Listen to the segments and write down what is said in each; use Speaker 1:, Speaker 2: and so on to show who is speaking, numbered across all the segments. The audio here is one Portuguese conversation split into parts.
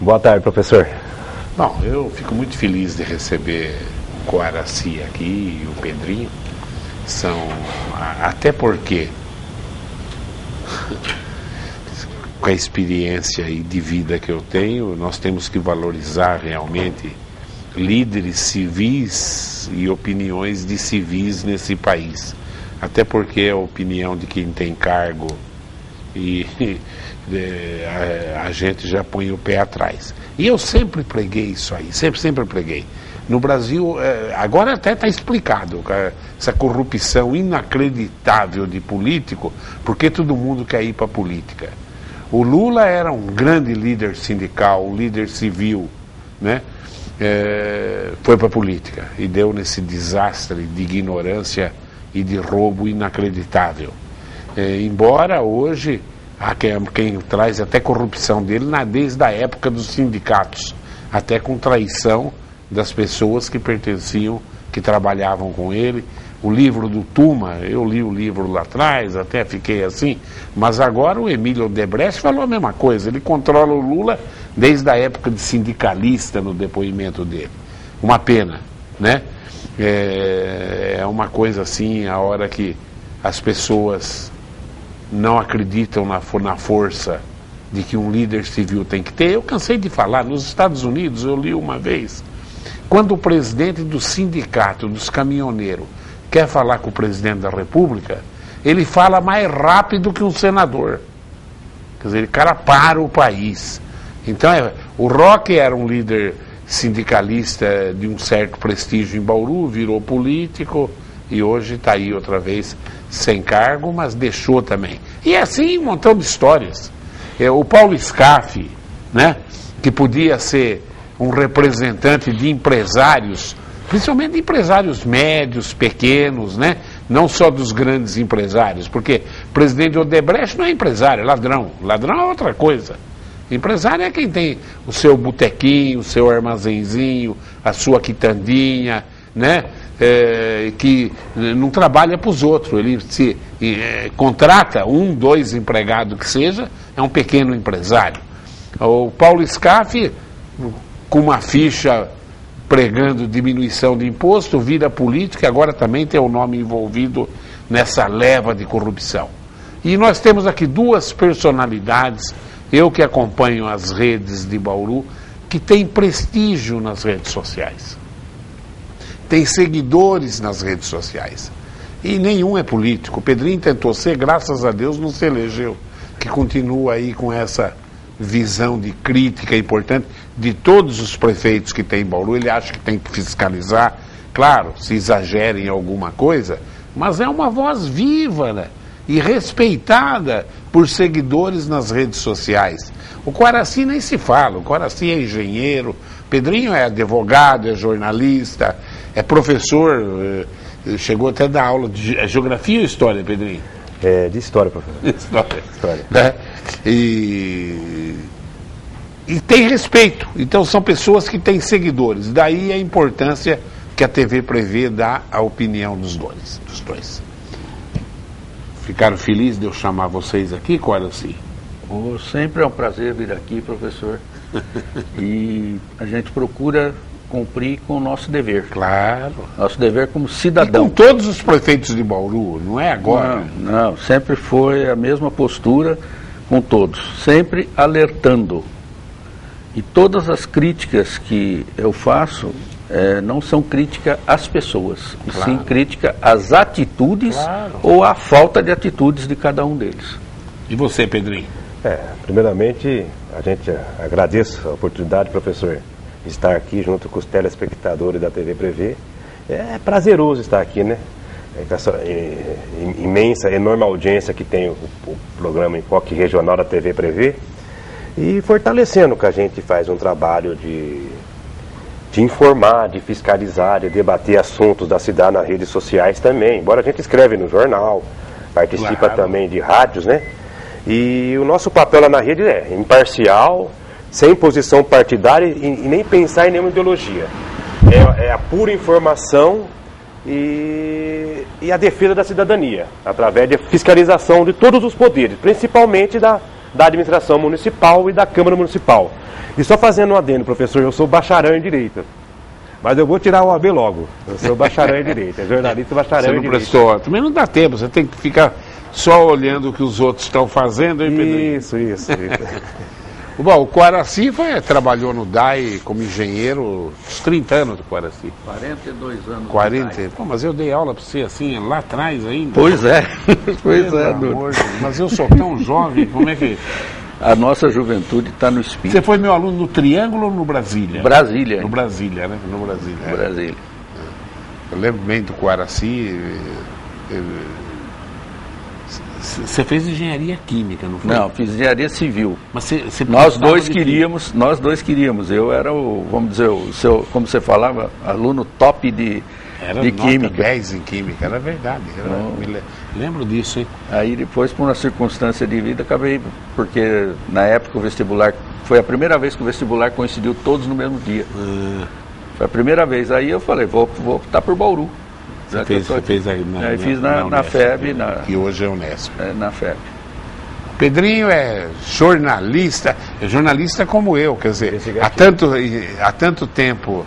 Speaker 1: Boa tarde, professor.
Speaker 2: Bom, eu fico muito feliz de receber o Coaraci aqui e o Pedrinho. Até porque, com a experiência de vida que eu tenho, nós temos que valorizar realmente líderes civis e opiniões de civis nesse país. Até porque é a opinião de quem tem cargo e a gente já põe o pé atrás. E eu sempre preguei isso aí, sempre preguei. No Brasil, agora até está explicado, essa corrupção inacreditável de político, porque todo mundo quer ir para a política. O Lula era um grande líder sindical, um líder civil, né? Foi para a política e deu nesse desastre de ignorância e de roubo inacreditável. Embora hoje há quem traz até corrupção dele desde a época dos sindicatos, até com traição das pessoas que pertenciam, que trabalhavam com ele. O livro do Tuma, eu li o livro lá atrás, até fiquei assim, mas agora o Emílio Odebrecht falou a mesma coisa, ele controla o Lula desde a época de sindicalista no depoimento dele. Uma pena, né? É uma coisa assim, a hora que as pessoas não acreditam na força de que um líder civil tem que ter. Eu cansei de falar, nos Estados Unidos, eu li uma vez, quando o presidente do sindicato, dos caminhoneiros, quer falar com o presidente da República, ele fala mais rápido que um senador. Quer dizer, o cara para o país. Então, o Roque era um líder sindicalista de um certo prestígio em Bauru, virou político e hoje está aí outra vez sem cargo, mas deixou também. E assim um montão de histórias. O Paulo Scaff, né, que podia ser um representante de empresários, principalmente de empresários médios, pequenos, né, não só dos grandes empresários, porque o presidente Odebrecht não é empresário, é ladrão. Ladrão é outra coisa. Empresário é quem tem o seu botequinho, o seu armazenzinho, a sua quitandinha, né? Que não trabalha para os outros. Ele se contrata 1, 2 empregados que seja, é um pequeno empresário. O Paulo Scaff, com uma ficha pregando diminuição de imposto, vira política, agora também tem o nome envolvido nessa leva de corrupção. E nós temos aqui duas personalidades, eu que acompanho as redes de Bauru, que têm prestígio nas redes sociais. Tem seguidores nas redes sociais. E nenhum é político. O Pedrinho tentou ser, graças a Deus não se elegeu. Que continua aí com essa visão de crítica importante de todos os prefeitos que tem em Bauru. Ele acha que tem que fiscalizar. Claro, se exagera em alguma coisa, mas é uma voz viva, né? E respeitada por seguidores nas redes sociais. O Coaraci nem se fala, o Coaraci é engenheiro, Pedrinho é advogado, é jornalista, é professor, chegou até a dar aula de geografia ou história, Pedrinho?
Speaker 1: De história, professor. História.
Speaker 2: Né? E tem respeito, então são pessoas que têm seguidores, daí a importância que a TV Prevê dá à opinião dos dois. Ficaram felizes de eu chamar vocês aqui, Coaraci?
Speaker 3: Sempre é um prazer vir aqui, professor. E a gente procura cumprir com o nosso dever.
Speaker 2: Claro.
Speaker 3: Nosso dever como cidadão.
Speaker 2: E com todos os prefeitos de Bauru, não é agora?
Speaker 3: Não, sempre foi a mesma postura com todos. Sempre alertando. E todas as críticas que eu faço não são crítica às pessoas, e sim crítica às atitudes ou à falta de atitudes de cada um deles.
Speaker 2: E você, Pedrinho?
Speaker 1: Primeiramente, a gente agradece a oportunidade, professor, de estar aqui junto com os telespectadores da TV Prevê. É prazeroso estar aqui, né? Com essa imensa, enorme audiência que tem o programa Enfoque Regional da TV Prevê. E fortalecendo que a gente faz um trabalho de informar, de fiscalizar, de debater assuntos da cidade nas redes sociais também. Embora a gente escreve no jornal, participa também de rádios, né? E o nosso papel lá na rede é imparcial, sem posição partidária e nem pensar em nenhuma ideologia. É a pura informação e a defesa da cidadania, através da fiscalização de todos os poderes, principalmente da administração municipal e da Câmara Municipal. E só fazendo um adendo, professor, eu sou bacharel em Direito. Mas eu vou tirar o AB logo. Eu sou bacharel em Direito, é jornalista bacharel em Direito.
Speaker 2: Você não prestou, também não dá tempo, você tem que ficar só olhando o que os outros estão fazendo, hein, Pedrinho?
Speaker 1: Isso.
Speaker 2: Bom, o Coaraci trabalhou no DAI como engenheiro, uns 30 anos do Coaraci.
Speaker 3: 42 anos.
Speaker 2: 40? Pô, mas eu dei aula para você assim, lá atrás ainda.
Speaker 3: Pois é, pois é,
Speaker 2: Amor, mas eu sou tão jovem, como é que...
Speaker 3: A nossa juventude está no espírito.
Speaker 2: Você foi meu aluno no Triângulo ou no Brasília?
Speaker 3: Brasília.
Speaker 2: No Brasília, né? No Brasília.
Speaker 3: Brasília.
Speaker 2: Eu lembro bem do Coaraci. Você fez engenharia química, não foi?
Speaker 3: Não, fiz engenharia civil.
Speaker 2: Mas você
Speaker 3: nós dois queríamos. Eu era o, vamos dizer, o seu, como você falava, aluno top de química.
Speaker 2: 10 em química, era verdade. Lembro disso, hein?
Speaker 3: Aí depois, por uma circunstância de vida, acabei, porque na época o vestibular, foi a primeira vez que o vestibular coincidiu todos no mesmo dia. Foi a primeira vez. Aí eu falei, vou optar por Bauru.
Speaker 2: Você fez aí
Speaker 3: aí fiz na FEB.
Speaker 2: Que hoje é Unesp.
Speaker 3: Na FEB.
Speaker 2: Pedrinho é jornalista como eu, quer dizer, há tanto tempo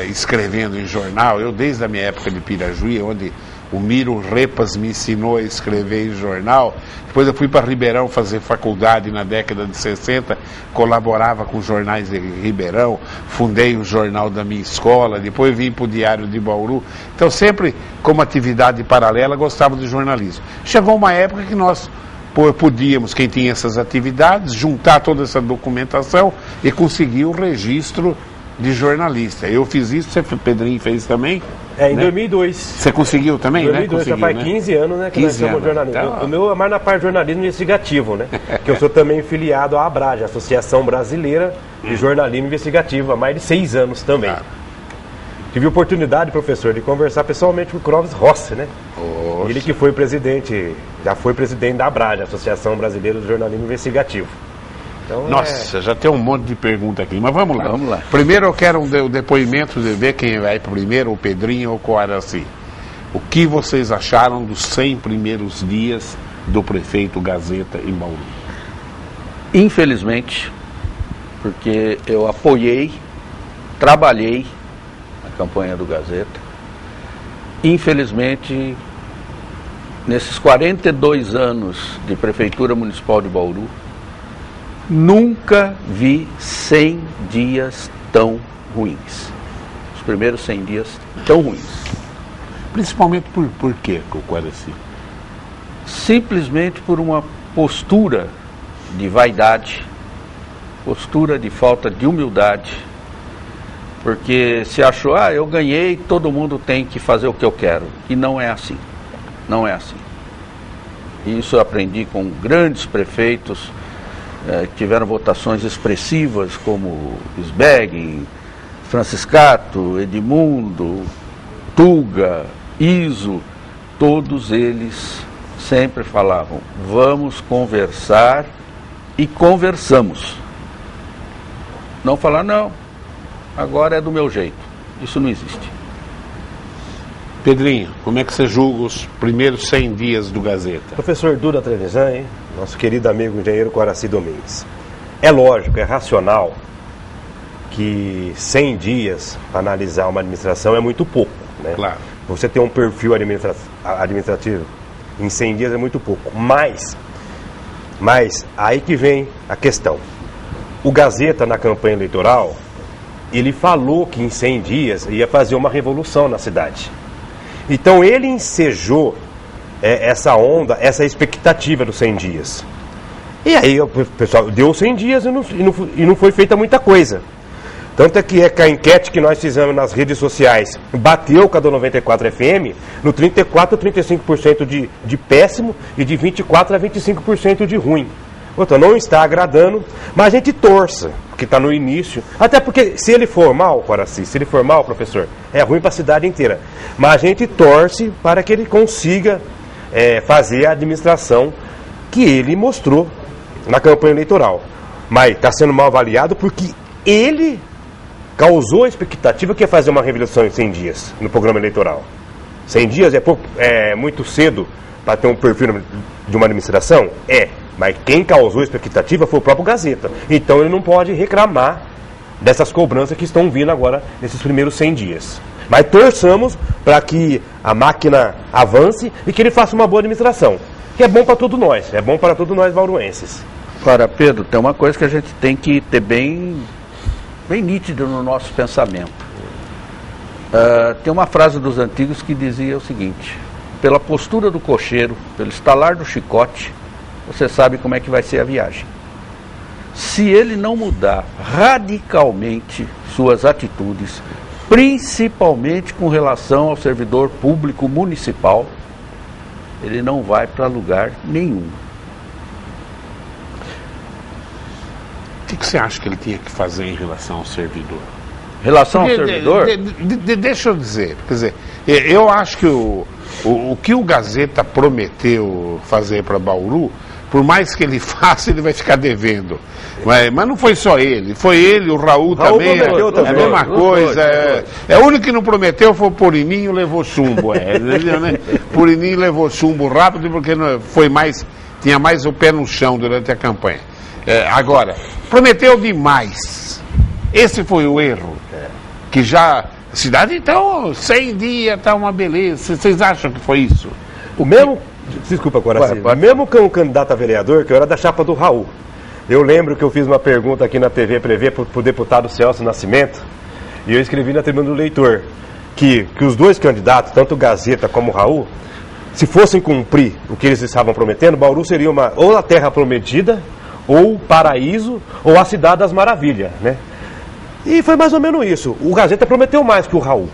Speaker 2: escrevendo em jornal, eu desde a minha época de Pirajuí, onde o Miro Repas me ensinou a escrever em jornal. Depois eu fui para Ribeirão fazer faculdade na década de 60, colaborava com jornais de Ribeirão, fundei o jornal da minha escola, depois vim para o Diário de Bauru. Então sempre, como atividade paralela, gostava de jornalismo. Chegou uma época que nós podíamos, quem tinha essas atividades, juntar toda essa documentação e conseguir o registro de jornalista. Eu fiz isso, Pedrinho fez também?
Speaker 1: Em 2002.
Speaker 2: Você conseguiu também,
Speaker 1: 2002,
Speaker 2: né?
Speaker 1: Já faz 15 anos, né, que nós somos jornalistas.
Speaker 2: Então,
Speaker 1: o meu é mais na parte de jornalismo investigativo, né? Que eu sou também filiado à ABRAJ, Associação Brasileira de Jornalismo Investigativo, há mais de 6 anos também. Tive a oportunidade, professor, de conversar pessoalmente com o Clóvis Rossi, né? Ele que foi presidente, já foi presidente da ABRAJ, Associação Brasileira de Jornalismo Investigativo. Então,
Speaker 2: nossa, já tem um monte de pergunta aqui, mas vamos lá.
Speaker 3: Vamos lá.
Speaker 2: Primeiro eu quero o depoimento de ver quem vai primeiro, o Pedrinho ou o Coaraci. O que vocês acharam dos 100 primeiros dias do prefeito Gazeta em Bauru?
Speaker 3: Infelizmente, porque eu apoiei, trabalhei na campanha do Gazeta. Infelizmente, nesses 42 anos de Prefeitura Municipal de Bauru, nunca vi 100 dias tão ruins. Os primeiros 100 dias tão ruins.
Speaker 2: Principalmente por quê, Coaraci?
Speaker 3: Simplesmente por uma postura de vaidade, postura de falta de humildade, porque se achou, eu ganhei, todo mundo tem que fazer o que eu quero. E não é assim. Não é assim. Isso eu aprendi com grandes prefeitos, tiveram votações expressivas como Sbegin, Franciscato, Edmundo, Tuga, Iso, todos eles sempre falavam, vamos conversar, e conversamos. Não falar, não, agora é do meu jeito. Isso não existe.
Speaker 2: Pedrinho, como é que você julga os primeiros 100 dias do Gazeta?
Speaker 1: Professor Duda Trevisan, hein? Nosso querido amigo engenheiro Coaraci Domingues. É lógico, é racional que 100 dias para analisar uma administração é muito pouco, né?
Speaker 2: Claro.
Speaker 1: Você ter um perfil administrativo em 100 dias é muito pouco. Mas aí que vem a questão. O Gazeta, na campanha eleitoral, ele falou que em 100 dias ia fazer uma revolução na cidade. Então ele ensejou essa onda, essa expectativa dos 100 dias. E aí o pessoal deu 100 dias e não foi feita muita coisa. Tanto é que a enquete que nós fizemos nas redes sociais bateu com a do 94 FM no 34% a 35% de péssimo e de 24% a 25% de ruim. Então não está agradando, mas a gente torça, porque está no início. Até porque se ele for mal, Coaraci, se ele for mal, professor, é ruim para a cidade inteira. Mas a gente torce para que ele consiga fazer a administração que ele mostrou na campanha eleitoral. Mas está sendo mal avaliado porque ele causou a expectativa que ia fazer uma revolução em 100 dias no programa eleitoral. 100 dias é muito cedo para ter um perfil de uma administração? Mas quem causou a expectativa foi o próprio Gazeta. Então ele não pode reclamar dessas cobranças que estão vindo agora nesses primeiros 100 dias. Mas torçamos para que a máquina avance e que ele faça uma boa administração. Que é bom para todos nós, é bom para todos nós bauruenses.
Speaker 3: Agora, Pedro, tem uma coisa que a gente tem que ter bem nítido no nosso pensamento. Tem uma frase dos antigos que dizia o seguinte: pela postura do cocheiro, pelo estalar do chicote, você sabe como é que vai ser a viagem. Se ele não mudar radicalmente suas atitudes, principalmente com relação ao servidor público municipal, ele não vai para lugar nenhum.
Speaker 2: O que você acha que ele tinha que fazer em relação ao servidor?
Speaker 3: Relação ao servidor?
Speaker 2: Deixa eu dizer, quer dizer, eu acho que o que o Gazeta prometeu fazer para Bauru, por mais que ele faça, ele vai ficar devendo. Mas não foi só ele, foi ele, o Raul também, é a mesma coisa. O único que não prometeu foi o Porininho, levou chumbo. Entendeu, né? Porininho levou chumbo rápido porque tinha mais o pé no chão durante a campanha. Agora, prometeu demais. Esse foi o erro. Que já, a cidade então, 100 dias, tá uma beleza. Vocês acham que foi isso?
Speaker 1: O mesmo, desculpa, Coraci, o mesmo candidato a vereador que eu era da chapa do Raul. Eu lembro que eu fiz uma pergunta aqui na TV Prevê para o deputado Celso Nascimento, e eu escrevi na tribuna do leitor que os dois candidatos, tanto o Gazeta como o Raul, se fossem cumprir o que eles estavam prometendo, Bauru seria ou a terra prometida, ou o paraíso, ou a cidade das maravilhas, né? E foi mais ou menos isso. O Gazeta prometeu mais que o Raul.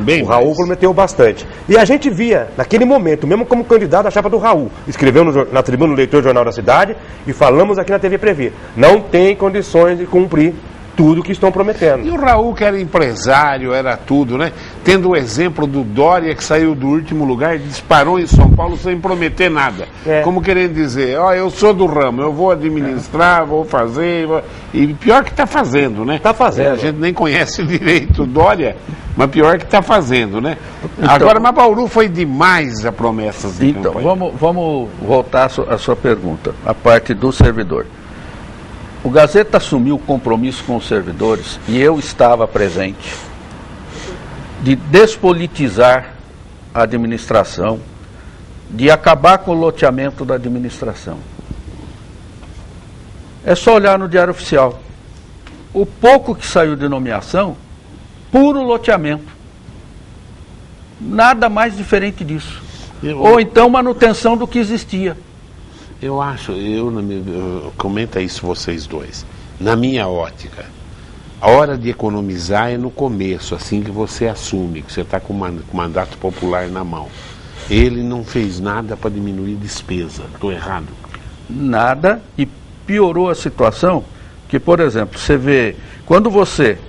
Speaker 2: Bem
Speaker 1: o Raul
Speaker 2: mais.
Speaker 1: prometeu bastante. E a gente via, naquele momento, mesmo como candidato à chapa do Raul, escreveu na tribuna do leitor do Jornal da Cidade e falamos aqui na TV Prevê. Não tem condições de cumprir tudo que estão prometendo.
Speaker 2: E o Raul, que era empresário, era tudo, né? Tendo o exemplo do Dória, que saiu do último lugar e disparou em São Paulo sem prometer nada. Como querendo dizer, eu sou do ramo, eu vou administrar, vou fazer. E pior que está fazendo, né?
Speaker 1: Está fazendo.
Speaker 2: A gente nem conhece direito o Dória, mas pior que está fazendo, né? Então, agora, mas Bauru foi demais a promessas de campanha.
Speaker 3: Vamos voltar à sua pergunta, a parte do servidor. O Gazeta assumiu o compromisso com os servidores, e eu estava presente, de despolitizar a administração, de acabar com o loteamento da administração. É só olhar no Diário Oficial. O pouco que saiu de nomeação, puro loteamento. Nada mais diferente disso. Ou então manutenção do que existia.
Speaker 2: Eu acho, comenta isso vocês dois, na minha ótica, a hora de economizar é no começo, assim que você assume, que você está com o mandato popular na mão. Ele não fez nada para diminuir despesa, estou errado?
Speaker 3: Nada, e piorou a situação, que, por exemplo, você vê, quando você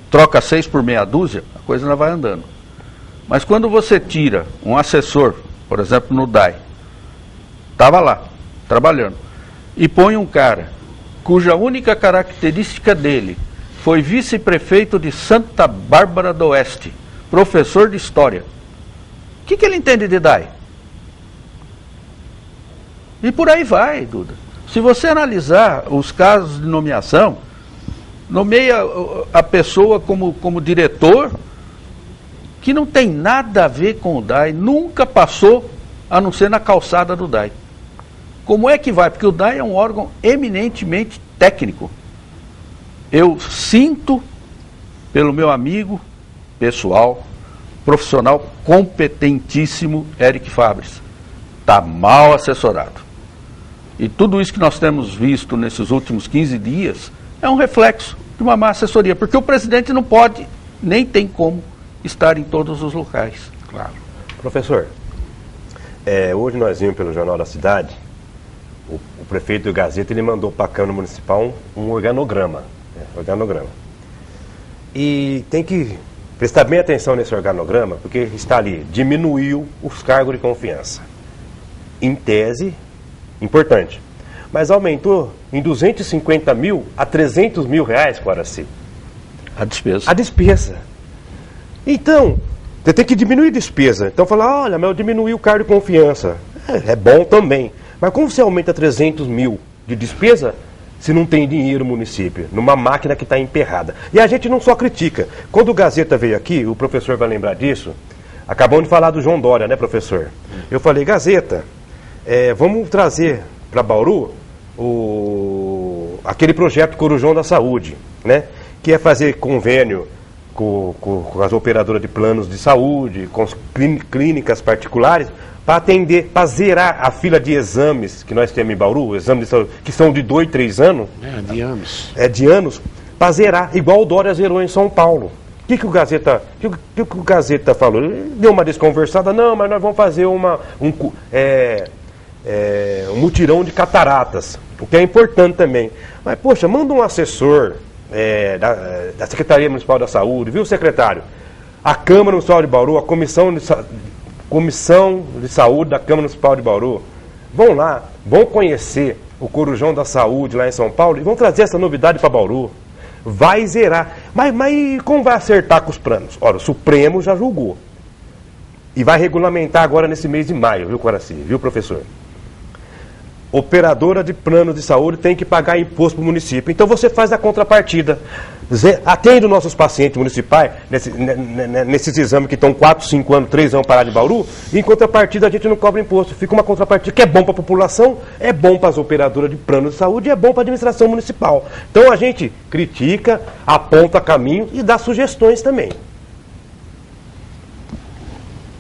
Speaker 3: troca 6 por meia dúzia, a coisa não vai andando. Mas quando você tira um assessor, por exemplo, no DAI, estava lá, trabalhando, e põe um cara cuja única característica dele foi vice-prefeito de Santa Bárbara do Oeste, professor de história. O que ele entende de DAI? E por aí vai, Duda. Se você analisar os casos de nomeação, nomeia a pessoa como diretor, que não tem nada a ver com o DAI, nunca passou a não ser na calçada do DAI. Como é que vai? Porque o DAI é um órgão eminentemente técnico. Eu sinto, pelo meu amigo pessoal, profissional competentíssimo, Eric Fabres, está mal assessorado. E tudo isso que nós temos visto nesses últimos 15 dias é um reflexo de uma má assessoria, porque o presidente não pode, nem tem como, estar em todos os locais.
Speaker 2: Claro.
Speaker 1: Professor, hoje nós vimos pelo Jornal da Cidade, o prefeito do Gazeta, ele mandou para a Câmara Municipal um organograma. E tem que prestar bem atenção nesse organograma, porque está ali, diminuiu os cargos de confiança. Em tese, importante. Mas aumentou em 250 mil a 300 mil reais, Coraci.
Speaker 3: A despesa.
Speaker 1: A despesa. Então, você tem que diminuir a despesa. Então, falar, olha, mas eu diminuí o cargo de confiança. É bom também. Mas como você aumenta 300 mil de despesa se não tem dinheiro no município, numa máquina que está emperrada? E a gente não só critica. Quando o Gazeta veio aqui, o professor vai lembrar disso, acabamos de falar do João Dória, né, professor? Eu falei, Gazeta, vamos trazer para Bauru aquele projeto Corujão da Saúde, né? Que é fazer convênio com as operadoras de planos de saúde, com as clínicas particulares, para atender, para zerar a fila de exames que nós temos em Bauru, exames de saúde, que são de 2, 3 anos.
Speaker 2: De anos.
Speaker 1: De anos, para zerar, igual o Dória zerou em São Paulo. O que o Gazeta falou? Ele deu uma desconversada, não, mas nós vamos fazer um mutirão de cataratas, o que é importante também. Mas, poxa, manda um assessor da Secretaria Municipal da Saúde, viu, secretário? A Câmara Municipal de Bauru, a Comissão de Saúde da Câmara Municipal de Bauru, vão lá, vão conhecer o Corujão da Saúde lá em São Paulo e vão trazer essa novidade para Bauru. Vai zerar. Mas como vai acertar com os planos? Ora, o Supremo já julgou. E vai regulamentar agora nesse mês de maio, viu, Coraci? Viu, professor? Operadora de plano de saúde tem que pagar imposto para o município. Então você faz a contrapartida. Atende os nossos pacientes municipais nesses exames que estão 4, 5 anos, 3 anos parados de Bauru, e em contrapartida a gente não cobra imposto. Fica uma contrapartida que é bom para a população, é bom para as operadoras de plano de saúde e é bom para a administração municipal. Então a gente critica, aponta caminho e dá sugestões também.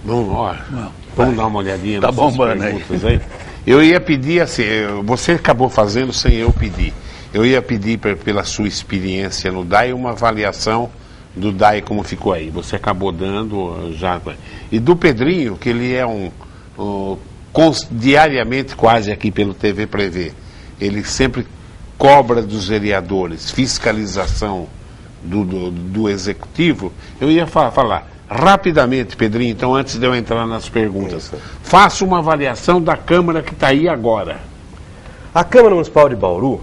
Speaker 2: Vamos dar uma olhadinha
Speaker 3: tá
Speaker 2: nessas perguntas aí. Eu ia pedir assim, você acabou fazendo sem eu pedir. Eu ia pedir pela sua experiência no DAI uma avaliação do DAI como ficou aí. Você acabou dando já. E do Pedrinho, que ele é diariamente quase aqui pelo TV Prevê. Ele sempre cobra dos vereadores fiscalização do executivo. Eu ia falar. Rapidamente, Pedrinho, então antes de eu entrar nas perguntas, faça uma avaliação da Câmara que está aí agora.
Speaker 1: A Câmara Municipal de Bauru,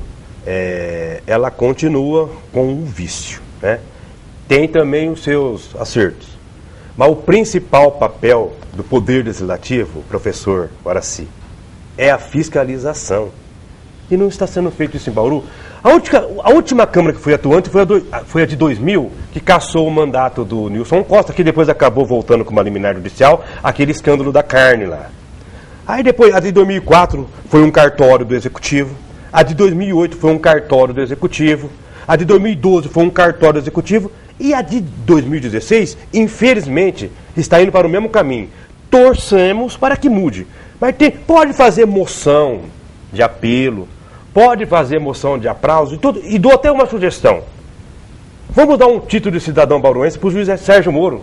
Speaker 1: ela continua com um vício, né? Tem também os seus acertos. Mas o principal papel do Poder Legislativo, professor Guaraci, é a fiscalização. E não está sendo feito isso em Bauru. A última Câmara que foi atuante foi a de 2000, que cassou o mandato do Nilson Costa, que depois acabou voltando com uma liminar judicial, aquele escândalo da carne lá. Aí depois, a de 2004 foi um cartório do Executivo, a de 2008 foi um cartório do Executivo, a de 2012 foi um cartório do Executivo, e a de 2016, infelizmente, está indo para o mesmo caminho. Torcemos para que mude. Mas pode fazer moção de apelo, pode fazer moção de aplauso e dou até uma sugestão. Vamos dar um título de cidadão bauruense para o juiz Sérgio Moro.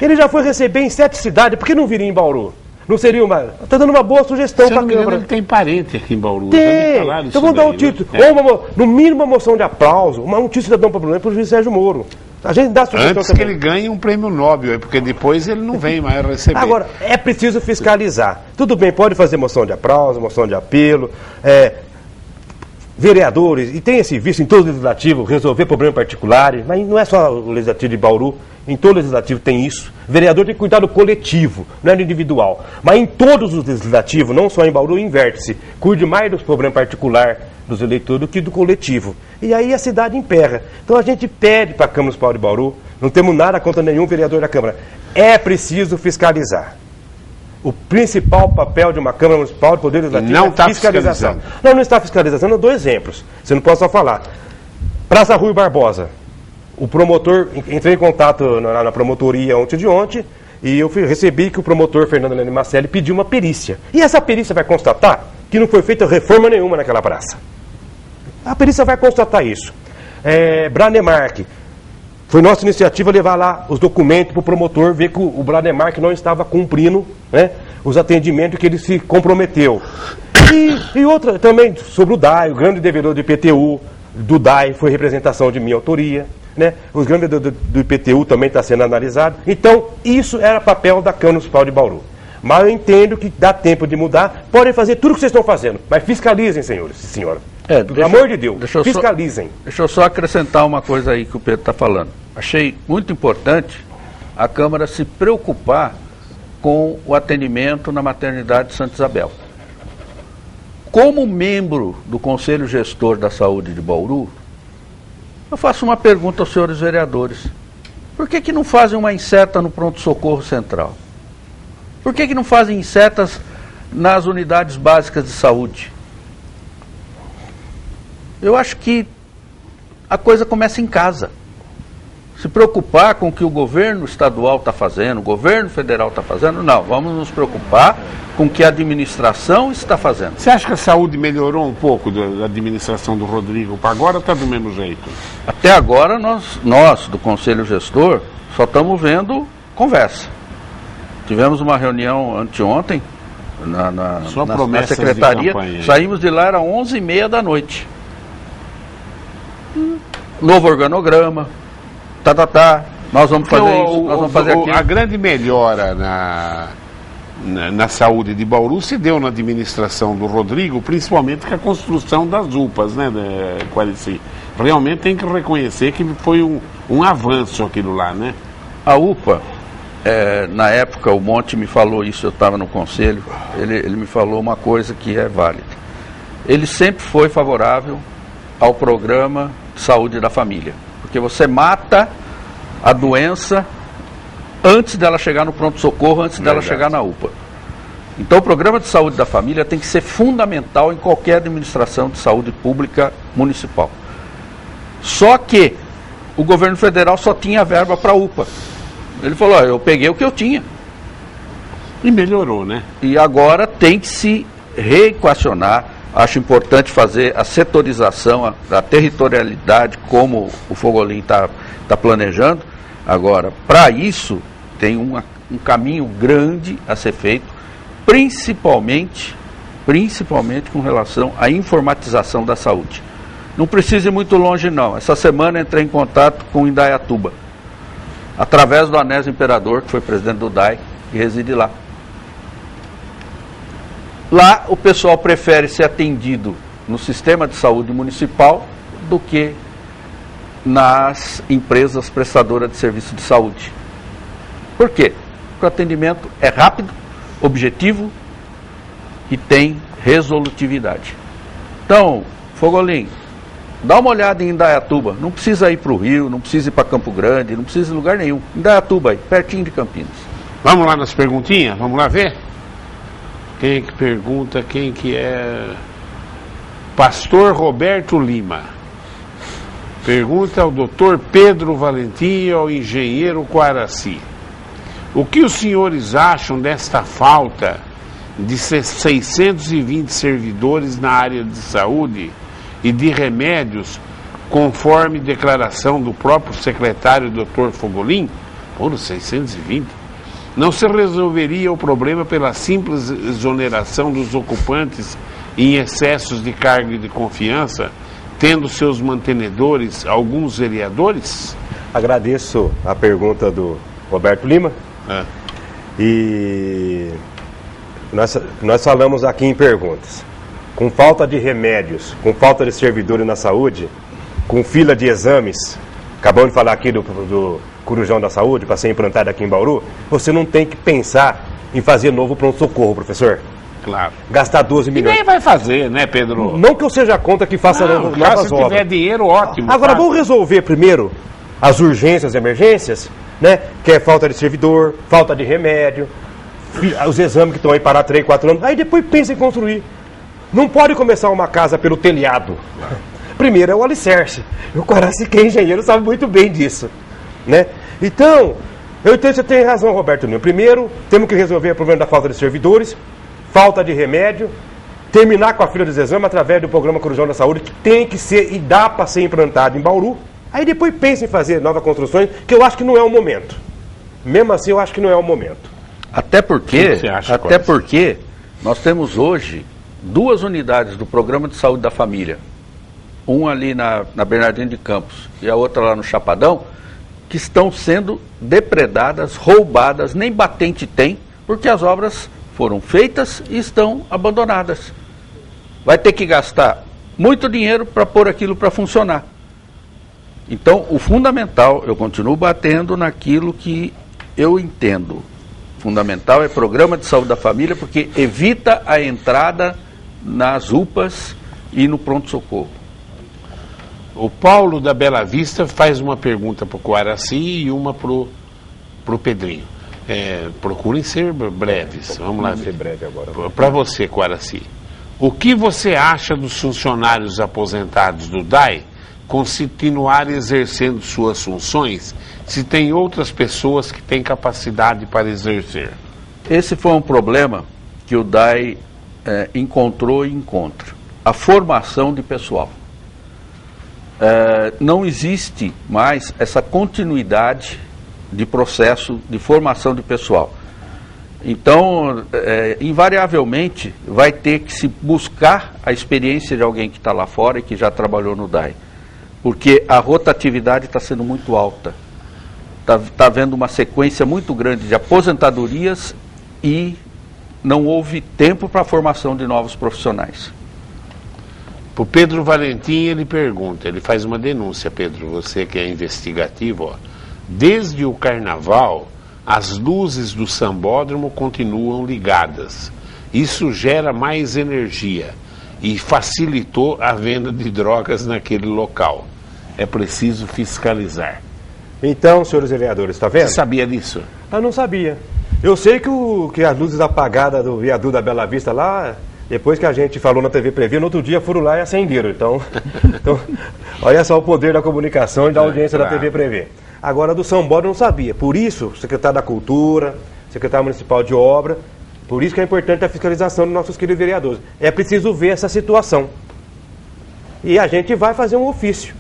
Speaker 1: Ele já foi receber em 7 cidades, por que não viria em Bauru? Não seria uma... Está dando uma boa sugestão para a Câmara.
Speaker 2: Ele tem parente aqui em Bauru.
Speaker 1: Tem. Então vamos dar um título. Ou no mínimo uma moção de aplauso, um título de cidadão bauruense para o juiz Sérgio Moro. A gente dá sugestão
Speaker 2: antes também. Que ele ganhe um prêmio Nobel, porque depois ele não vem mais receber.
Speaker 1: Agora, é preciso fiscalizar. Tudo bem, pode fazer moção de aplauso, moção de apelo, vereadores, e tem esse vício em todo o legislativo, resolver problemas particulares, mas não é só o legislativo de Bauru, em todo o legislativo tem isso. O vereador tem que cuidar do coletivo, não é do individual. Mas em todos os legislativos, não só em Bauru, inverte-se. Cuide mais dos problemas particulares dos eleitores do que do coletivo. E aí a cidade emperra. Então a gente pede para a Câmara Municipal de Bauru, não temos nada contra nenhum vereador da Câmara, é preciso fiscalizar. O principal papel de uma Câmara Municipal de Poder Legislativo é a fiscalização. Não está fiscalizando. Eu dou exemplos. Você não pode só falar. Praça Rui Barbosa. O promotor, entrei em contato na promotoria ontem de ontem, e eu recebi que o promotor Fernando Lene Macelli pediu uma perícia. E essa perícia vai constatar que não foi feita reforma nenhuma naquela praça. A perícia vai constatar isso. Branemark. Foi nossa iniciativa levar lá os documentos para o promotor ver que o Branemark não estava cumprindo, né, os atendimentos que ele se comprometeu. E outra também sobre o DAI, o grande devedor do IPTU, do DAI, foi representação de minha autoria. Né? Os grandes do IPTU também está sendo analisado. Então, isso era papel da Câmara Municipal de Bauru. Mas eu entendo que dá tempo de mudar. Podem fazer tudo o que vocês estão fazendo, mas fiscalizem, senhores e senhoras. Pelo amor de Deus, fiscalizem.
Speaker 3: Deixa eu só acrescentar uma coisa aí que o Pedro está falando. Achei muito importante a Câmara se preocupar com o atendimento na maternidade de Santa Isabel. como membro do Conselho Gestor da Saúde de Bauru, eu faço uma pergunta aos senhores vereadores. Por que não fazem uma inserta no pronto-socorro central? Por que não fazem insertas nas unidades básicas de saúde? Eu acho que a coisa começa em casa. Se preocupar com o que o governo estadual está fazendo, o governo federal está fazendo, não. Vamos nos preocupar com o que a administração está fazendo.
Speaker 2: Você acha que a saúde melhorou um pouco da administração do Rodrigo? Para agora está do mesmo jeito?
Speaker 3: Até agora nós do Conselho Gestor, só estamos vendo conversa. Tivemos uma reunião anteontem na secretaria, saímos de lá, era 11h30 da noite. Novo organograma, nós vamos fazer isso, nós vamos fazer aquilo.
Speaker 2: A grande melhora na saúde de Bauru se deu na administração do Rodrigo, principalmente com a construção das UPAs, né, Qualici? Realmente tem que reconhecer que foi um avanço aquilo lá, né?
Speaker 3: A UPA, na época o Monte me falou isso, eu estava no conselho, ele me falou uma coisa que é válida. Ele sempre foi favorável ao programa de saúde da família, porque você mata a doença antes dela chegar no pronto-socorro, antes dela chegar na UPA. Então o programa de saúde da família tem que ser fundamental em qualquer administração de saúde pública municipal. Só que o governo federal só tinha verba para a UPA. Ele falou, eu peguei o que eu tinha.
Speaker 2: E melhorou, né?
Speaker 3: E agora tem que se reequacionar. Acho importante fazer a setorização, a territorialidade, como o Fogolin está planejando. Agora, para isso, tem um caminho grande a ser feito, principalmente com relação à informatização da saúde. Não precisa ir muito longe, não. Essa semana entrei em contato com Indaiatuba, através do Anésio Imperador, que foi presidente do DAI, que reside lá. Lá o pessoal prefere ser atendido no sistema de saúde municipal do que nas empresas prestadoras de serviço de saúde. Por quê? Porque o atendimento é rápido, objetivo e tem resolutividade. Então, Fogolin, dá uma olhada em Indaiatuba. Não precisa ir para o Rio, não precisa ir para Campo Grande, não precisa ir em lugar nenhum. Indaiatuba aí, pertinho de Campinas.
Speaker 2: Vamos lá nas perguntinhas? Vamos lá ver? Quem que pergunta, quem que é? Pastor Roberto Lima. Pergunta ao Dr. Pedro Valentim e ao engenheiro Quaraci. O que os senhores acham desta falta de 620 servidores na área de saúde e de remédios, conforme declaração do próprio secretário Dr. Fogolin? Pô, 620? Não se resolveria o problema pela simples exoneração dos ocupantes em excessos de cargo e de confiança, tendo seus mantenedores alguns vereadores?
Speaker 1: Agradeço a pergunta do Roberto Lima. E nós falamos aqui em perguntas. Com falta de remédios, com falta de servidores na saúde, com fila de exames, acabamos de falar aqui do Corujão da Saúde, para ser implantado aqui em Bauru, você não tem que pensar em fazer novo pronto-socorro, professor.
Speaker 2: Claro.
Speaker 1: Gastar 12 milhões.
Speaker 2: Ninguém vai fazer, né, Pedro?
Speaker 1: Não que eu seja contra que faça novas obras.
Speaker 2: Se tiver dinheiro, ótimo.
Speaker 1: Agora, vamos resolver primeiro as urgências e emergências, né? Que é falta de servidor, falta de remédio, os exames que estão aí parados 3, 4 anos. Aí depois pensa em construir. Não pode começar uma casa pelo telhado. Primeiro é o alicerce. O Quaraci, que é engenheiro, sabe muito bem disso, né? Então, eu entendo que você tem razão, Roberto Lima. Primeiro, temos que resolver o problema da falta de servidores, falta de remédio, terminar com a fila dos exames através do programa Corujão da Saúde, que tem que ser e dá para ser implantado em Bauru. Aí depois pense em fazer novas construções, que eu acho que não é o momento. Mesmo assim, eu acho que não é o momento.
Speaker 3: Até porque nós temos hoje 2 unidades do Programa de Saúde da Família, uma ali na Bernardino de Campos e a outra lá no Chapadão, que estão sendo depredadas, roubadas, nem batente tem, porque as obras foram feitas e estão abandonadas. Vai ter que gastar muito dinheiro para pôr aquilo para funcionar. Então, o fundamental, eu continuo batendo naquilo que eu entendo. Fundamental é programa de saúde da família, porque evita a entrada nas UPAs e no pronto-socorro.
Speaker 2: O Paulo da Bela Vista faz uma pergunta para o Coaraci e uma para o Pedrinho. Procurem ser breves. Vamos lá ver.
Speaker 1: Breve agora.
Speaker 2: Para você, Coaraci. O que você acha dos funcionários aposentados do DAI continuar exercendo suas funções se tem outras pessoas que têm capacidade para exercer?
Speaker 3: Esse foi um problema que o DAI encontrou e encontra. A formação de pessoal. Não existe mais essa continuidade de processo de formação de pessoal. Então, invariavelmente, vai ter que se buscar a experiência de alguém que está lá fora e que já trabalhou no DAI. Porque a rotatividade está sendo muito alta. Está havendo uma sequência muito grande de aposentadorias e não houve tempo para a formação de novos profissionais.
Speaker 2: Para o Pedro Valentim, ele pergunta, ele faz uma denúncia, Pedro, você que é investigativo, ó. Desde o carnaval, as luzes do sambódromo continuam ligadas. Isso gera mais energia e facilitou a venda de drogas naquele local. É preciso fiscalizar.
Speaker 1: Então, senhores vereadores, está vendo?
Speaker 2: Você sabia disso?
Speaker 1: Eu não sabia. Eu sei que as luzes apagadas do viaduto da Bela Vista lá, depois que a gente falou na TV Prevê, no outro dia foram lá e acenderam. Então olha só o poder da comunicação e da audiência da TV Prevê. Agora, do sambódromo eu não sabia. Por isso, o secretário da Cultura, secretário municipal de Obra, por isso que é importante a fiscalização dos nossos queridos vereadores. É preciso ver essa situação. E a gente vai fazer um ofício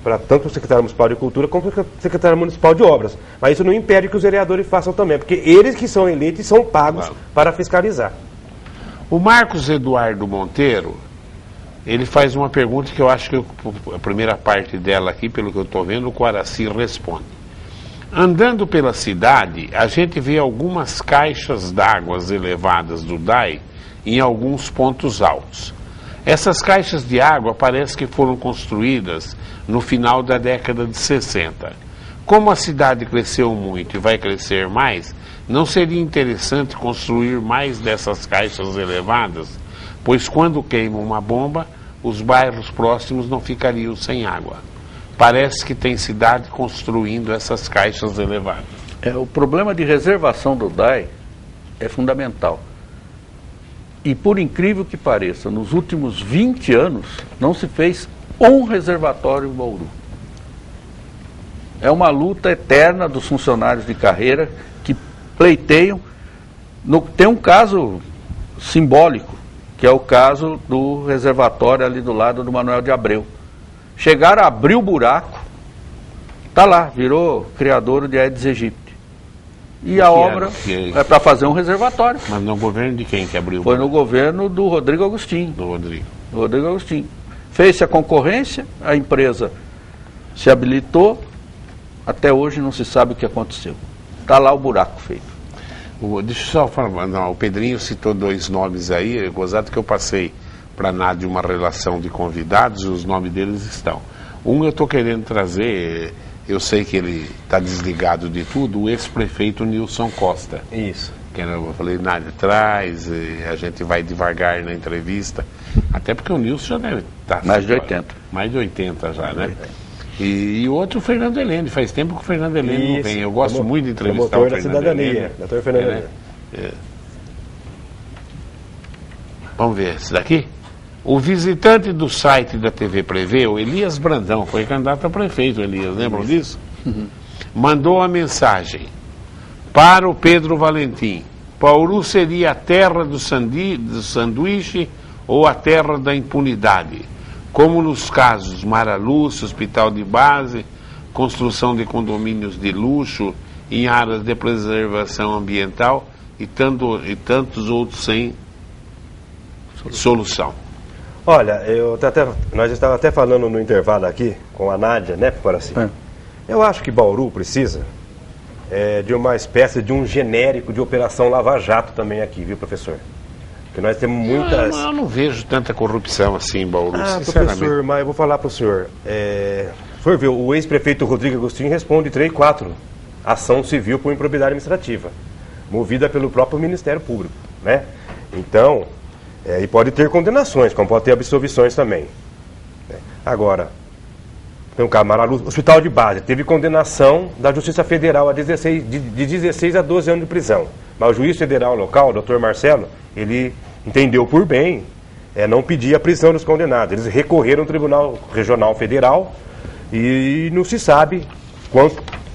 Speaker 1: para tanto o secretário municipal de Cultura como o secretário municipal de Obras. Mas isso não impede que os vereadores façam também, porque eles que são eleitos e são pagos para fiscalizar.
Speaker 2: O Marcos Eduardo Monteiro, ele faz uma pergunta que eu acho que a primeira parte dela aqui, pelo que eu estou vendo, o Coaraci responde. Andando pela cidade, a gente vê algumas caixas d'água elevadas do DAI em alguns pontos altos. Essas caixas de água parece que foram construídas no final da década de 60. Como a cidade cresceu muito e vai crescer mais, não seria interessante construir mais dessas caixas elevadas? Pois quando queima uma bomba, os bairros próximos não ficariam sem água. Parece que tem cidade construindo essas caixas elevadas.
Speaker 3: O problema de reservação do DAI é fundamental. E por incrível que pareça, nos últimos 20 anos não se fez um reservatório em Bauru. É uma luta eterna dos funcionários de carreira que pleiteiam. Tem um caso simbólico, que é o caso do reservatório ali do lado do Manuel de Abreu. Chegaram a abrir o buraco, está lá, virou criadouro de Aedes aegypti. E a obra é para fazer um reservatório.
Speaker 2: Mas no governo de quem que abriu?
Speaker 3: Foi no governo do Rodrigo Agostinho.
Speaker 2: Do Rodrigo.
Speaker 3: Rodrigo Agostinho. Fez-se a concorrência, a empresa se habilitou, até hoje não se sabe o que aconteceu. Está lá o buraco feito.
Speaker 2: Deixa eu só falar, não, o Pedrinho citou dois nomes aí, gozado que eu passei para a Nádia uma relação de convidados e os nomes deles estão. Um eu estou querendo trazer, eu sei que ele está desligado de tudo, o ex-prefeito Nilson Costa.
Speaker 1: Isso.
Speaker 2: Que eu falei, Nádia, traz, a gente vai devagar na entrevista, até porque o Nilson já deve estar...
Speaker 3: Mais de 80.
Speaker 2: Mais de 80 já, né? E outro, o Fernando Helene. Faz tempo que o Fernando Helene não vem. Eu gosto muito de entrevistar o Fernando Helene.
Speaker 1: Doutor Fernando Helene.
Speaker 2: Vamos ver esse daqui? O visitante do site da TV Prevê, o Elias Brandão, foi candidato a prefeito, Elias, lembram disso? Mandou a mensagem para o Pedro Valentim. Bauru seria a terra do sanduíche ou a terra da impunidade? Como nos casos Mara Lúcia, Hospital de Base, construção de condomínios de luxo em áreas de preservação ambiental e tantos outros sem solução.
Speaker 1: Olha, nós estávamos até falando no intervalo aqui com a Nádia, né, Coraci? Eu acho que Bauru precisa de uma espécie de um genérico de operação Lava Jato também aqui, viu, professor? Porque nós temos muitas...
Speaker 2: Eu não vejo tanta corrupção assim em Bauru,
Speaker 1: sinceramente. Professor, mas eu vou falar para o senhor. For ver, o ex-prefeito Rodrigo Agostinho responde 3 e 4. Ação civil por improbidade administrativa, movida pelo próprio Ministério Público, né? Então, E pode ter condenações, como pode ter absolvições também. Agora, tem um caso, Hospital de Base, teve condenação da Justiça Federal de 16 a 12 anos de prisão. Mas o juiz federal local, o Dr. Marcelo, ele entendeu por bem não pedir a prisão dos condenados. Eles recorreram ao Tribunal Regional Federal e não se sabe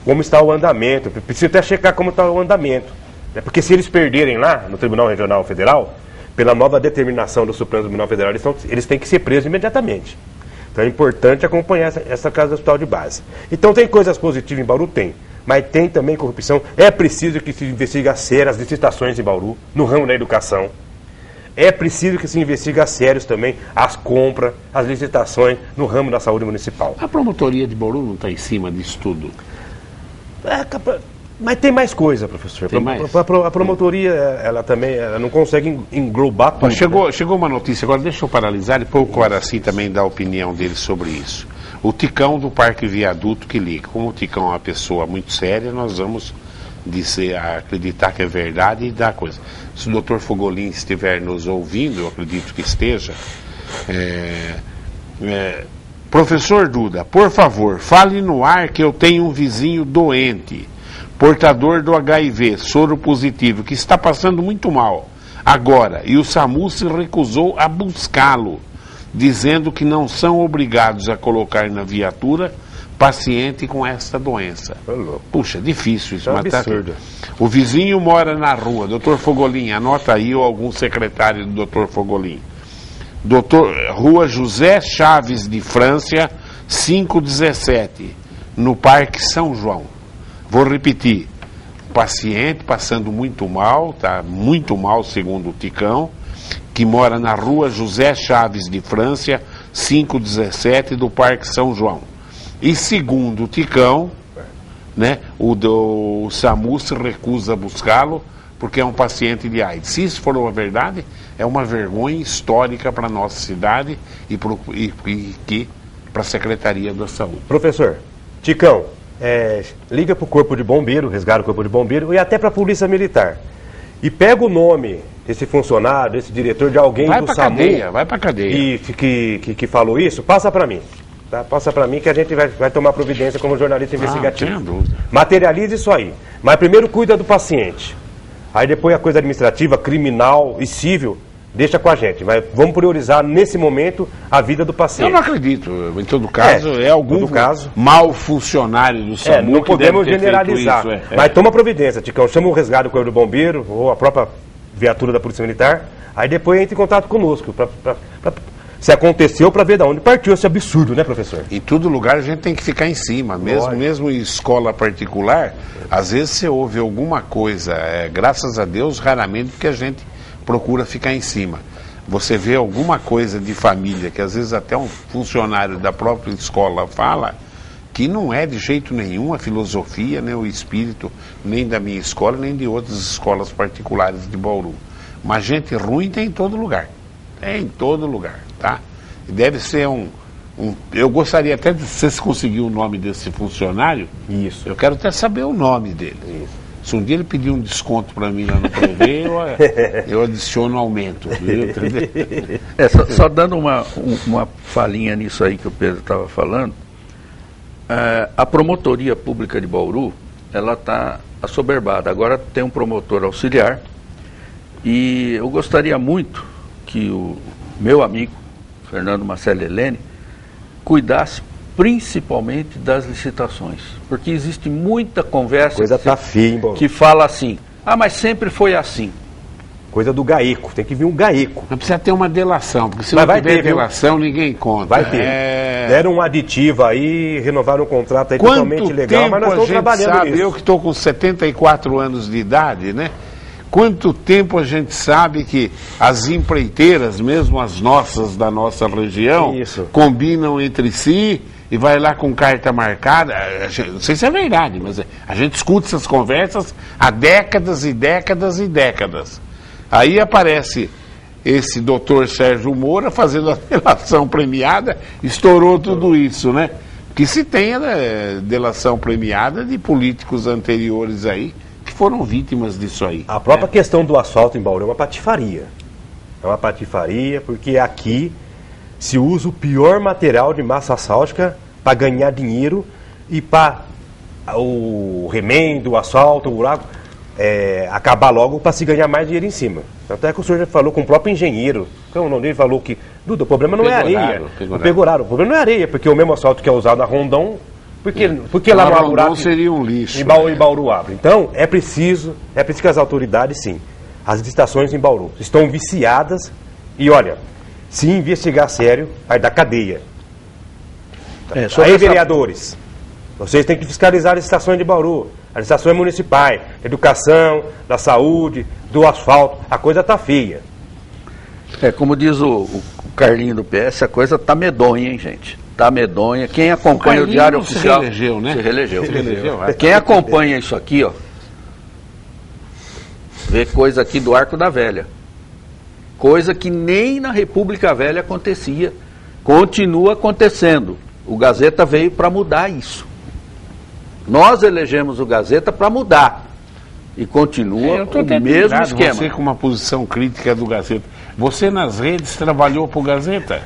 Speaker 1: como está o andamento. Precisa até checar como está o andamento. Porque se eles perderem lá no Tribunal Regional Federal, pela nova determinação do Supremo Tribunal Federal, eles têm que ser presos imediatamente. Então é importante acompanhar essa casa do Hospital de Base. Então tem coisas positivas em Bauru? Tem. Mas tem também corrupção. É preciso que se investigue a sério as licitações em Bauru, no ramo da educação. É preciso que se investigue a sérios também as compras, as licitações no ramo da saúde municipal.
Speaker 2: A promotoria de Bauru não está em cima disso tudo?
Speaker 1: Mas tem mais coisa, professor.
Speaker 2: Tem mais?
Speaker 1: A promotoria, ela também não consegue englobar tudo.
Speaker 2: Chegou uma notícia, agora deixa eu paralisar e pôr o Coraci também dar a opinião dele sobre isso. O Ticão do Parque Viaduto que liga. Como o Ticão é uma pessoa muito séria, nós vamos acreditar que é verdade e dar coisa. Se o Dr. Fogolin estiver nos ouvindo, eu acredito que esteja, professor Duda, por favor, fale no ar que eu tenho um vizinho doente, portador do HIV, soro positivo, que está passando muito mal agora, e o SAMU se recusou a buscá-lo, dizendo que não são obrigados a colocar na viatura paciente com essa doença. Puxa, difícil isso.
Speaker 1: É um absurdo.
Speaker 2: O vizinho mora na rua, Dr. Fogolin, anota aí, ou algum secretário do Dr. Fogolin. Rua José Chaves de França, 517, no Parque São João. Vou repetir, paciente passando muito mal, tá muito mal segundo o Ticão, que mora na Rua José Chaves de França, 517, do Parque São João. E segundo o Ticão, né, o SAMU se recusa a buscá-lo porque é um paciente de AIDS. Se isso for uma verdade, é uma vergonha histórica para a nossa cidade e para a Secretaria da Saúde.
Speaker 1: Professor, Ticão, liga para o Corpo de Bombeiro, resgata o Corpo de Bombeiro e até para a Polícia Militar. E pega o nome desse funcionário, desse diretor, de alguém do SAMU.
Speaker 2: Vai para cadeia.
Speaker 1: E que falou isso, passa para mim. Tá? Passa para mim que a gente vai tomar providência como jornalista investigativo.
Speaker 2: Sem dúvida.
Speaker 1: Materialize isso aí. Mas primeiro cuida do paciente. Aí depois a coisa administrativa, criminal e civil, deixa com a gente. Mas vamos priorizar nesse momento a vida do paciente.
Speaker 2: Eu não acredito. Em todo caso, algum mau funcionário do SAMU
Speaker 1: não podemos generalizar. Mas toma providência, Ticão. Chama o resgate do Corpo do Bombeiro ou a própria viatura da Polícia Militar. Aí depois entra em contato conosco se aconteceu, para ver de onde partiu esse absurdo, né, professor?
Speaker 2: Em todo lugar a gente tem que ficar em cima, mesmo em escola particular, às vezes você ouve alguma coisa, graças a Deus, raramente, porque a gente procura ficar em cima. Você vê alguma coisa de família, que às vezes até um funcionário da própria escola fala, que não é de jeito nenhum a filosofia, nem o espírito, nem da minha escola, nem de outras escolas particulares de Bauru. Mas gente ruim tem em todo lugar. Em todo lugar, tá? Deve ser eu gostaria até de se conseguir o nome desse funcionário.
Speaker 1: Isso.
Speaker 2: Eu quero até saber o nome dele. Isso. Se um dia ele pedir um desconto para mim lá no Prevê, eu adiciono aumento. Viu?
Speaker 3: Só dando uma falinha nisso aí que o Pedro estava falando, a promotoria pública de Bauru, ela está assoberbada. Agora tem um promotor auxiliar e eu gostaria muito que o meu amigo, Fernando Marcelo Helene, cuidasse principalmente das licitações. Porque existe muita conversa que fala assim, mas sempre foi assim.
Speaker 1: Coisa do GAECO, tem que vir um GAECO.
Speaker 2: Mas precisa ter uma delação, porque se não tiver delação, ninguém conta.
Speaker 1: Vai ter. Deram um aditivo aí, renovaram um contrato aí totalmente legal, mas nós estamos trabalhando nisso.
Speaker 2: Eu que estou com 74 anos de idade, né? Quanto tempo a gente sabe que as empreiteiras, mesmo as nossas da nossa região, combinam entre si e vai lá com carta marcada. Não sei se é verdade, mas a gente escuta essas conversas há décadas e décadas e décadas. Aí aparece esse doutor Sérgio Moura fazendo a delação premiada, estourou tudo isso, né? Que se tenha delação premiada de políticos anteriores aí, que foram vítimas disso aí.
Speaker 1: A própria questão do asfalto em Bauru é uma patifaria. É uma patifaria, porque aqui se usa o pior material de massa asfáltica para ganhar dinheiro e para o remendo, o asfalto, o buraco, acabar logo para se ganhar mais dinheiro em cima. Até que o senhor já falou com o próprio engenheiro, o nome dele falou que, Duda, o problema não é areia. O problema não é areia, porque o mesmo asfalto que é usado na Rondon, porque lá no
Speaker 2: Rondon seria um lixo.
Speaker 1: Em Bauru abre. Então, é preciso que as autoridades, sim, as licitações em Bauru estão viciadas e, olha, se investigar sério, vai dar cadeia. Aí, vereadores, vocês têm que fiscalizar as licitações de Bauru, as licitações municipais, educação, da saúde, do asfalto, a coisa tá feia.
Speaker 3: Como diz o Carlinho do PS, a coisa tá medonha, hein, gente? Tá medonha. Quem acompanha o Diário Oficial...
Speaker 2: Se reelegeu, né?
Speaker 3: Se reelegeu. Quem acompanha isso aqui, ó, vê coisa aqui do Arco da Velha. Coisa que nem na República Velha acontecia. Continua acontecendo. O Gazeta veio para mudar isso. Nós elegemos o Gazeta para mudar. E continua o mesmo esquema.
Speaker 2: Você com uma posição crítica do Gazeta. Você nas redes trabalhou para o Gazeta?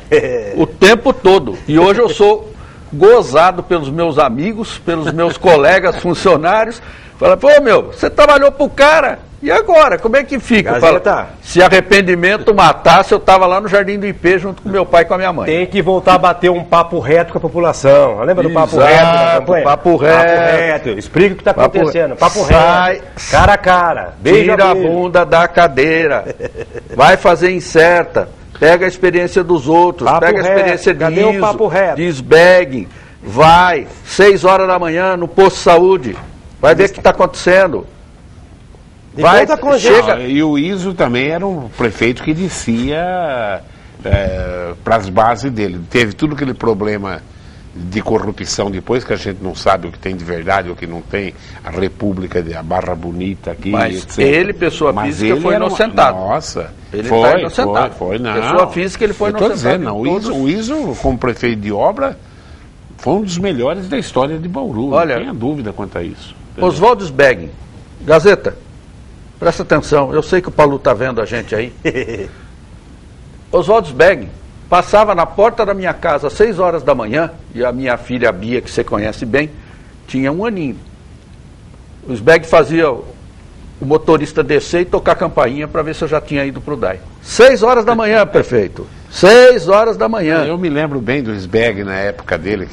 Speaker 3: O tempo todo. E hoje eu sou gozado pelos meus amigos, pelos meus colegas funcionários. Fala, pô, você trabalhou para o cara. E agora, como é que fica? Fala, se arrependimento matasse, eu estava lá no Jardim do IP junto com meu pai e com a minha mãe.
Speaker 1: Tem que voltar a bater um papo reto com a população. Lembra do papo reto da campanha?
Speaker 3: Papo reto.
Speaker 1: Explica o que está acontecendo. Papo reto. Cara a cara.
Speaker 3: Tira a bunda da cadeira. Vai fazer incerta. Pega a experiência dos outros. Pega a experiência de Isbeg. Vai. 6 horas da manhã no posto de saúde. Vai ver o que está acontecendo.
Speaker 2: Chega. E o Iso também era um prefeito que descia para as bases dele. Teve tudo aquele problema de corrupção depois, que a gente não sabe o que tem de verdade, o que não tem, a República, a Barra Bonita aqui,
Speaker 3: mas
Speaker 2: etc.
Speaker 3: Ele, pessoa física, foi inocentado.
Speaker 2: Nossa,
Speaker 3: ele foi inocentado.
Speaker 2: Foi, não.
Speaker 3: Pessoa física, ele foi inocentado.
Speaker 2: Dizendo, não, o Iso, como prefeito de obra, foi um dos melhores da história de Bauru. Olha, não tenha dúvida quanto a isso.
Speaker 3: Oswaldo Isbeg, Gazeta, presta atenção, eu sei que o Paulo está vendo a gente aí. Oswaldo Isbeg passava na porta da minha casa às 6 horas da manhã, e a minha filha Bia, que você conhece bem, tinha 1 aninho. O Isbeg fazia o motorista descer e tocar a campainha para ver se eu já tinha ido para o DAI. 6 horas da manhã, prefeito. 6 horas da manhã.
Speaker 2: Eu me lembro bem do Isbeg na época dele,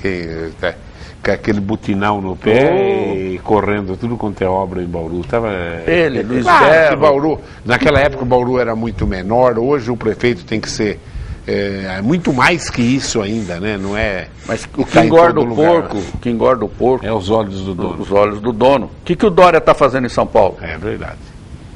Speaker 2: com aquele butinão no pé e correndo tudo quanto é obra em Bauru.
Speaker 3: Ele, Luiz
Speaker 2: Bauru, naquela época o Bauru era muito menor, hoje o prefeito tem que ser muito mais que isso ainda, né? Não é.
Speaker 3: Mas o que engorda o porco
Speaker 2: é os olhos do dono.
Speaker 3: Os olhos do dono. O que o Dória está fazendo em São Paulo?
Speaker 2: É verdade.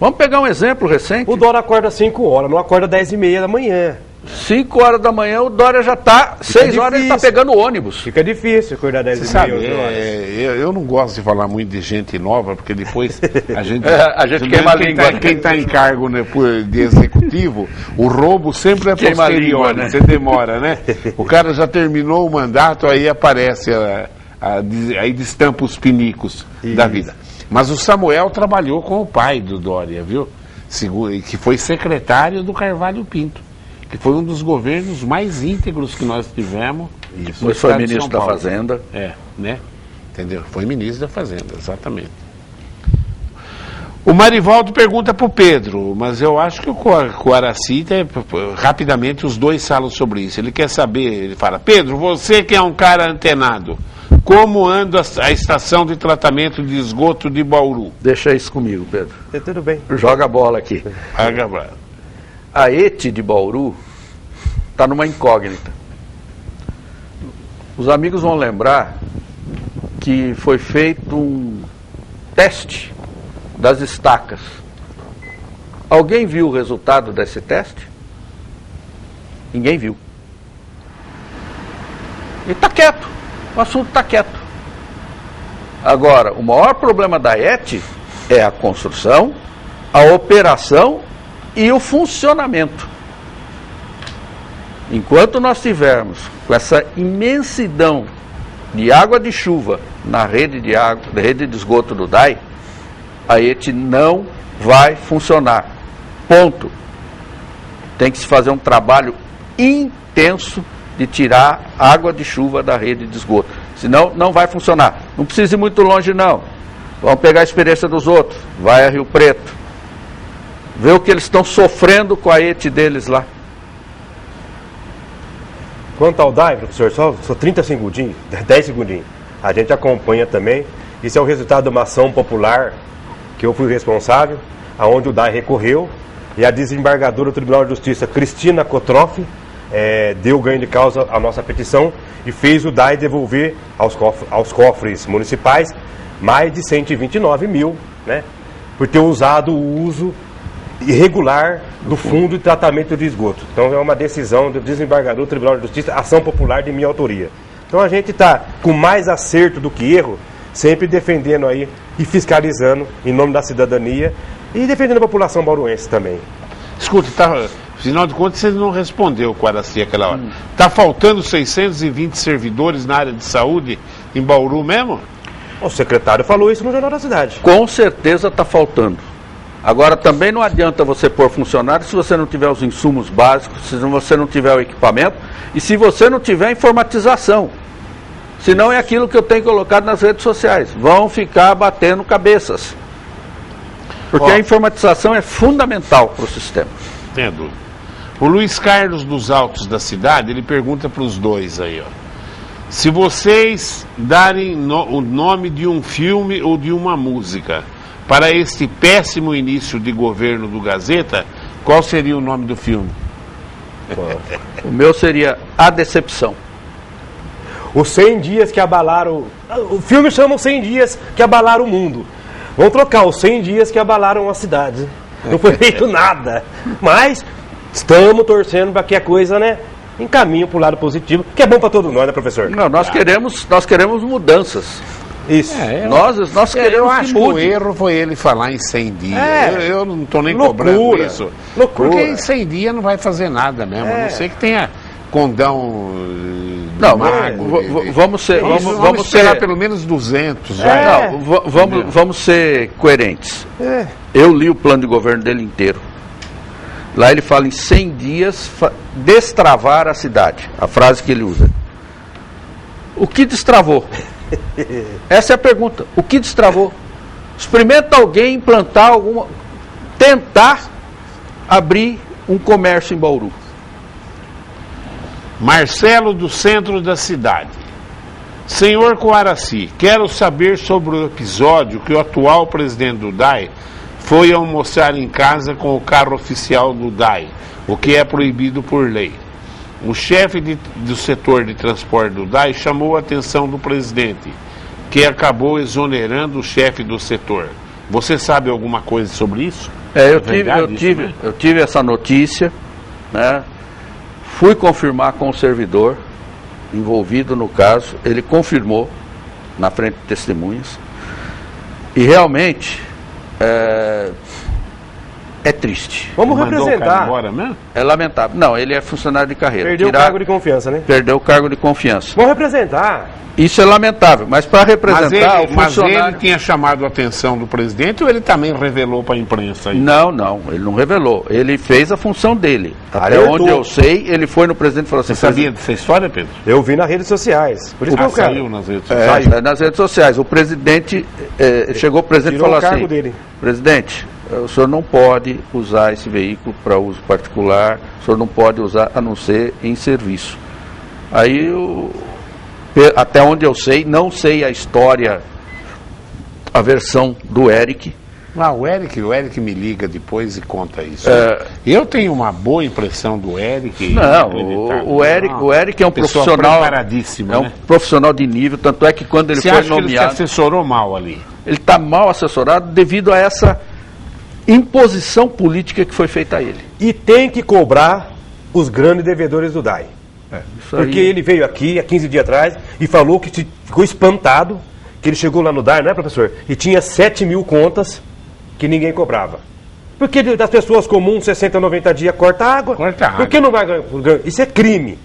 Speaker 3: Vamos pegar um exemplo recente.
Speaker 1: O Dória acorda às 5 horas, não acorda às 10h30 da manhã.
Speaker 3: 5 horas da manhã o Dória já está, 6 horas ele está pegando ônibus.
Speaker 1: Fica difícil acordar 10h30.
Speaker 2: Eu não gosto de falar muito de gente nova, porque depois a gente
Speaker 3: queima a língua.
Speaker 2: Quem está em cargo, né, de executivo, o roubo sempre é posterior, né? Você demora, né? O cara já terminou o mandato, aí aparece, aí destampa os pinicos da vida. Mas o Samuel trabalhou com o pai do Dória, viu? Que foi secretário do Carvalho Pinto, que foi um dos governos mais íntegros que nós tivemos.
Speaker 3: Depois foi ministro da Fazenda.
Speaker 2: Né? Entendeu? Foi ministro da Fazenda, exatamente. O Marivaldo pergunta para o Pedro, mas eu acho que o Araci, rapidamente os dois falam sobre isso. Ele quer saber, ele fala, Pedro, você que é um cara antenado, como anda a estação de tratamento de esgoto de Bauru?
Speaker 3: Deixa isso comigo, Pedro.
Speaker 1: Tudo bem.
Speaker 3: Joga a bola aqui. A ETE de Bauru está numa incógnita. Os amigos vão lembrar que foi feito um teste das estacas. Alguém viu o resultado desse teste? Ninguém viu. E está quieto. O assunto está quieto. Agora, o maior problema da ETE é a construção, a operação e o funcionamento. Enquanto nós tivermos com essa imensidão de água de chuva na rede de esgoto do DAI, a ETE não vai funcionar. Ponto. Tem que se fazer um trabalho intenso de tirar água de chuva da rede de esgoto. Senão, não vai funcionar. Não precisa ir muito longe, não. Vamos pegar a experiência dos outros. Vai a Rio Preto. Vê o que eles estão sofrendo com a ETE deles lá.
Speaker 1: Quanto ao DAI, professor, só 30 segundinhos, 10 segundinhos. A gente acompanha também. Isso é o resultado de uma ação popular que eu fui responsável, aonde o DAI recorreu e a desembargadora do Tribunal de Justiça, Cristina Kotroff, deu ganho de causa à nossa petição e fez o DAI devolver aos cofres municipais mais de 129 mil, né, por ter usado o uso irregular do fundo de tratamento de esgoto. Então é uma decisão do desembargador do Tribunal de Justiça, ação popular de minha autoria. Então a gente está com mais acerto do que erro, sempre defendendo aí e fiscalizando em nome da cidadania e defendendo a população bauruense também.
Speaker 2: Escuta, afinal de contas você não respondeu, Quaraci, aquela hora. Está faltando 620 servidores na área de saúde em Bauru mesmo?
Speaker 1: O secretário falou isso no Jornal da Cidade.
Speaker 3: Com certeza está faltando. Agora, também não adianta você pôr funcionário se você não tiver os insumos básicos, se você não tiver o equipamento e se você não tiver a informatização. Senão é aquilo que eu tenho colocado nas redes sociais. Vão ficar batendo cabeças. Porque a informatização é fundamental para o sistema.
Speaker 2: Tenho dúvida. O Luiz Carlos dos Altos da Cidade, ele pergunta para os dois aí, ó. Se vocês darem o nome de um filme ou de uma música para este péssimo início de governo do Gazeta, qual seria o nome do filme?
Speaker 3: O meu seria A Decepção.
Speaker 1: Os 100 dias que abalaram... O filme chama os 100 dias que abalaram o mundo. Vamos trocar os 100 dias que abalaram a cidade. Não foi feito nada. Mas estamos torcendo para que a coisa, né, encaminhe para o lado positivo, que é bom para todos nós, né, professor?
Speaker 3: Não, nós queremos mudanças.
Speaker 1: Isso.
Speaker 3: Nós queremos
Speaker 2: eu acho que o
Speaker 3: mude.
Speaker 2: erro foi ele falar em 100 dias. Eu não estou nem
Speaker 1: Loucura.
Speaker 2: cobrando isso.
Speaker 1: Loucura.
Speaker 2: Porque em 100 dias não vai fazer nada mesmo. A não ser que tenha condão
Speaker 3: Não,
Speaker 2: mago.
Speaker 3: vamos ser...
Speaker 2: Vamos esperar pelo menos 200.
Speaker 3: Vamos ser coerentes. Eu li o plano de governo dele inteiro. Lá ele fala em 100 dias destravar a cidade. A frase que ele usa. O que destravou? Essa é a pergunta. O que destravou? Experimenta alguém implantar tentar abrir um comércio em Bauru.
Speaker 2: Marcelo do centro da cidade. Senhor Quaraci, quero saber sobre o episódio que o atual presidente do DAI foi almoçar em casa com o carro oficial do DAI, o que é proibido por lei. O chefe do setor de transporte do DAI chamou a atenção do presidente, que acabou exonerando o chefe do setor. Você sabe alguma coisa sobre isso?
Speaker 3: Eu tive essa notícia, né? Fui confirmar com o servidor envolvido no caso, ele confirmou na frente de testemunhas e realmente é triste.
Speaker 1: Vamos representar.
Speaker 2: Embora mesmo?
Speaker 3: É lamentável. Não, ele é funcionário de carreira.
Speaker 1: Perdeu o cargo de confiança, né?
Speaker 3: Perdeu o cargo de confiança.
Speaker 1: Vamos representar.
Speaker 3: Isso é lamentável, mas para representar o
Speaker 2: Mas
Speaker 3: funcionário...
Speaker 2: ele tinha chamado a atenção do presidente ou ele também revelou para a imprensa? Aí?
Speaker 3: Não, ele não revelou. Ele fez a função dele. Até onde eu sei, ele foi no presidente e falou assim...
Speaker 2: Você sabia dessa história, Pedro?
Speaker 1: Eu vi nas redes sociais. Por isso que eu quero.
Speaker 2: Saiu nas redes sociais?
Speaker 3: Nas redes sociais. O presidente, chegou o presidente e falou assim... Tirou o cargo dele. Presidente, o senhor não pode usar esse veículo para uso particular, o senhor não pode usar a não ser em serviço. Aí até onde eu sei, não sei a história, a versão do Eric.
Speaker 2: O Eric me liga depois e conta isso. Eu tenho uma boa impressão do Eric.
Speaker 3: Não, o Eric é um profissional
Speaker 2: preparadíssimo,
Speaker 3: é um profissional de nível, tanto é que quando ele foi nomeado... Você acha que ele se
Speaker 2: assessorou mal ali?
Speaker 3: Ele está mal assessorado devido a essa imposição política que foi feita a ele.
Speaker 1: E tem que cobrar os grandes devedores do DAI. Porque ele veio aqui há 15 dias atrás e falou que ficou espantado, que ele chegou lá no DAI, não é, professor? E tinha 7 mil contas que ninguém cobrava. Porque das pessoas comuns, 60, 90 dias, corta água. Por que não vai ganhar? Isso é crime.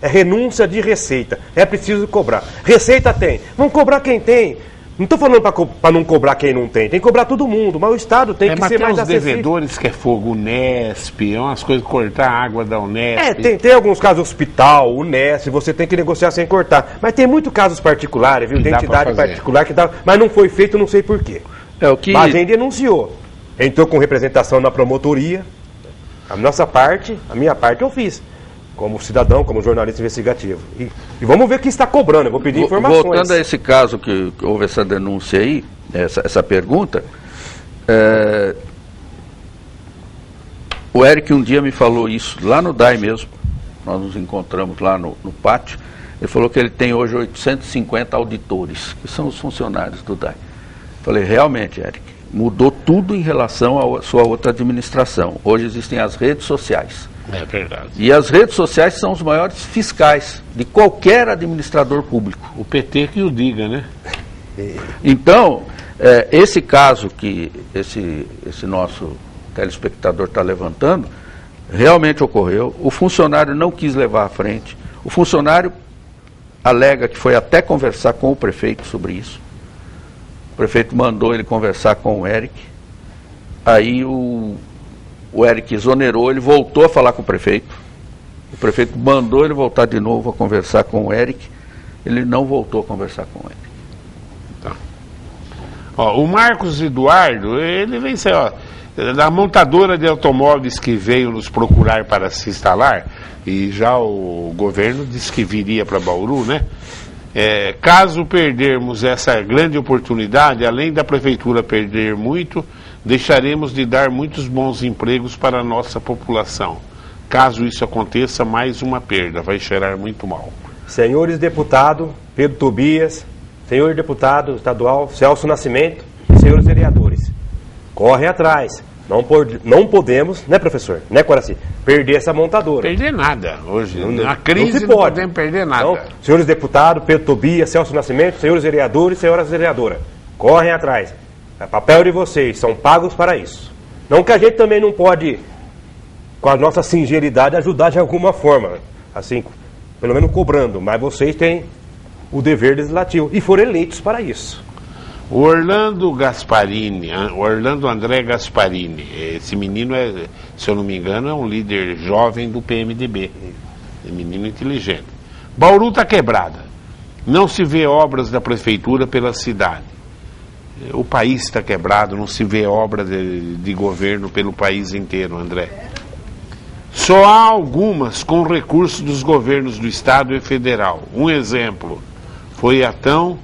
Speaker 1: É renúncia de receita. É preciso cobrar. Receita tem. Vamos cobrar quem tem. Não estou falando para não cobrar quem não tem que cobrar todo mundo, mas o Estado tem que ser mais
Speaker 2: acessível. Mas tem uns devedores que é fogo, Unesp, umas coisas, cortar a água da Unesp.
Speaker 1: Tem alguns casos, hospital, Unesp, você tem que negociar sem cortar. Mas tem muitos casos particulares, viu? Tem entidade particular que dá, mas não foi feito, não sei porquê. Mas a gente denunciou. Entrou com representação na promotoria. A minha parte eu fiz. Como cidadão, como jornalista investigativo. E vamos ver quem está cobrando, eu vou pedir informações.
Speaker 3: Voltando a esse caso que houve essa denúncia aí, essa pergunta, o Eric um dia me falou isso, lá no DAI mesmo, nós nos encontramos lá no pátio, ele falou que ele tem hoje 850 auditores, que são os funcionários do DAI. Falei, realmente, Eric, mudou tudo em relação à sua outra administração. Hoje existem as redes sociais.
Speaker 2: É verdade.
Speaker 3: E as redes sociais são os maiores fiscais de qualquer administrador público.
Speaker 2: O PT que o diga, né?
Speaker 3: Então, esse caso que esse nosso telespectador está levantando, realmente ocorreu. O funcionário não quis levar à frente. O funcionário alega que foi até conversar com o prefeito sobre isso. O prefeito mandou ele conversar com o Eric. Aí o Eric exonerou, ele voltou a falar com o prefeito. O prefeito mandou ele voltar de novo a conversar com o Eric. Ele não voltou a conversar com o Eric.
Speaker 2: Tá. O Marcos Eduardo, ele vem ser, da montadora de automóveis que veio nos procurar para se instalar, e já o governo disse que viria para Bauru, né? Caso perdermos essa grande oportunidade, além da prefeitura perder muito, deixaremos de dar muitos bons empregos para a nossa população. Caso isso aconteça, mais uma perda, vai cheirar muito mal.
Speaker 1: Senhores deputados, Pedro Tobias, senhor deputado estadual Celso Nascimento, senhores vereadores, corre atrás. Não podemos, né, professor? Né, Coraci? Perder essa montadora.
Speaker 2: Perder nada. Hoje, na crise,
Speaker 1: não
Speaker 2: podemos perder nada.
Speaker 1: Então, senhores deputados, Pedro Tobias, Celso Nascimento, senhores vereadores, senhoras vereadoras, correm atrás. É papel de vocês, são pagos para isso. Não que a gente também não pode, com a nossa singeridade, ajudar de alguma forma, assim, pelo menos cobrando, mas vocês têm o dever legislativo e foram eleitos para isso.
Speaker 2: O Orlando Gasparini, Orlando André Gasparini, esse menino se eu não me engano, é um líder jovem do PMDB, menino inteligente. Bauru está quebrada, não se vê obras da prefeitura pela cidade. O país está quebrado, não se vê obra de governo pelo país inteiro, André. Só há algumas com recursos dos governos do Estado e federal. Um exemplo, foi a tão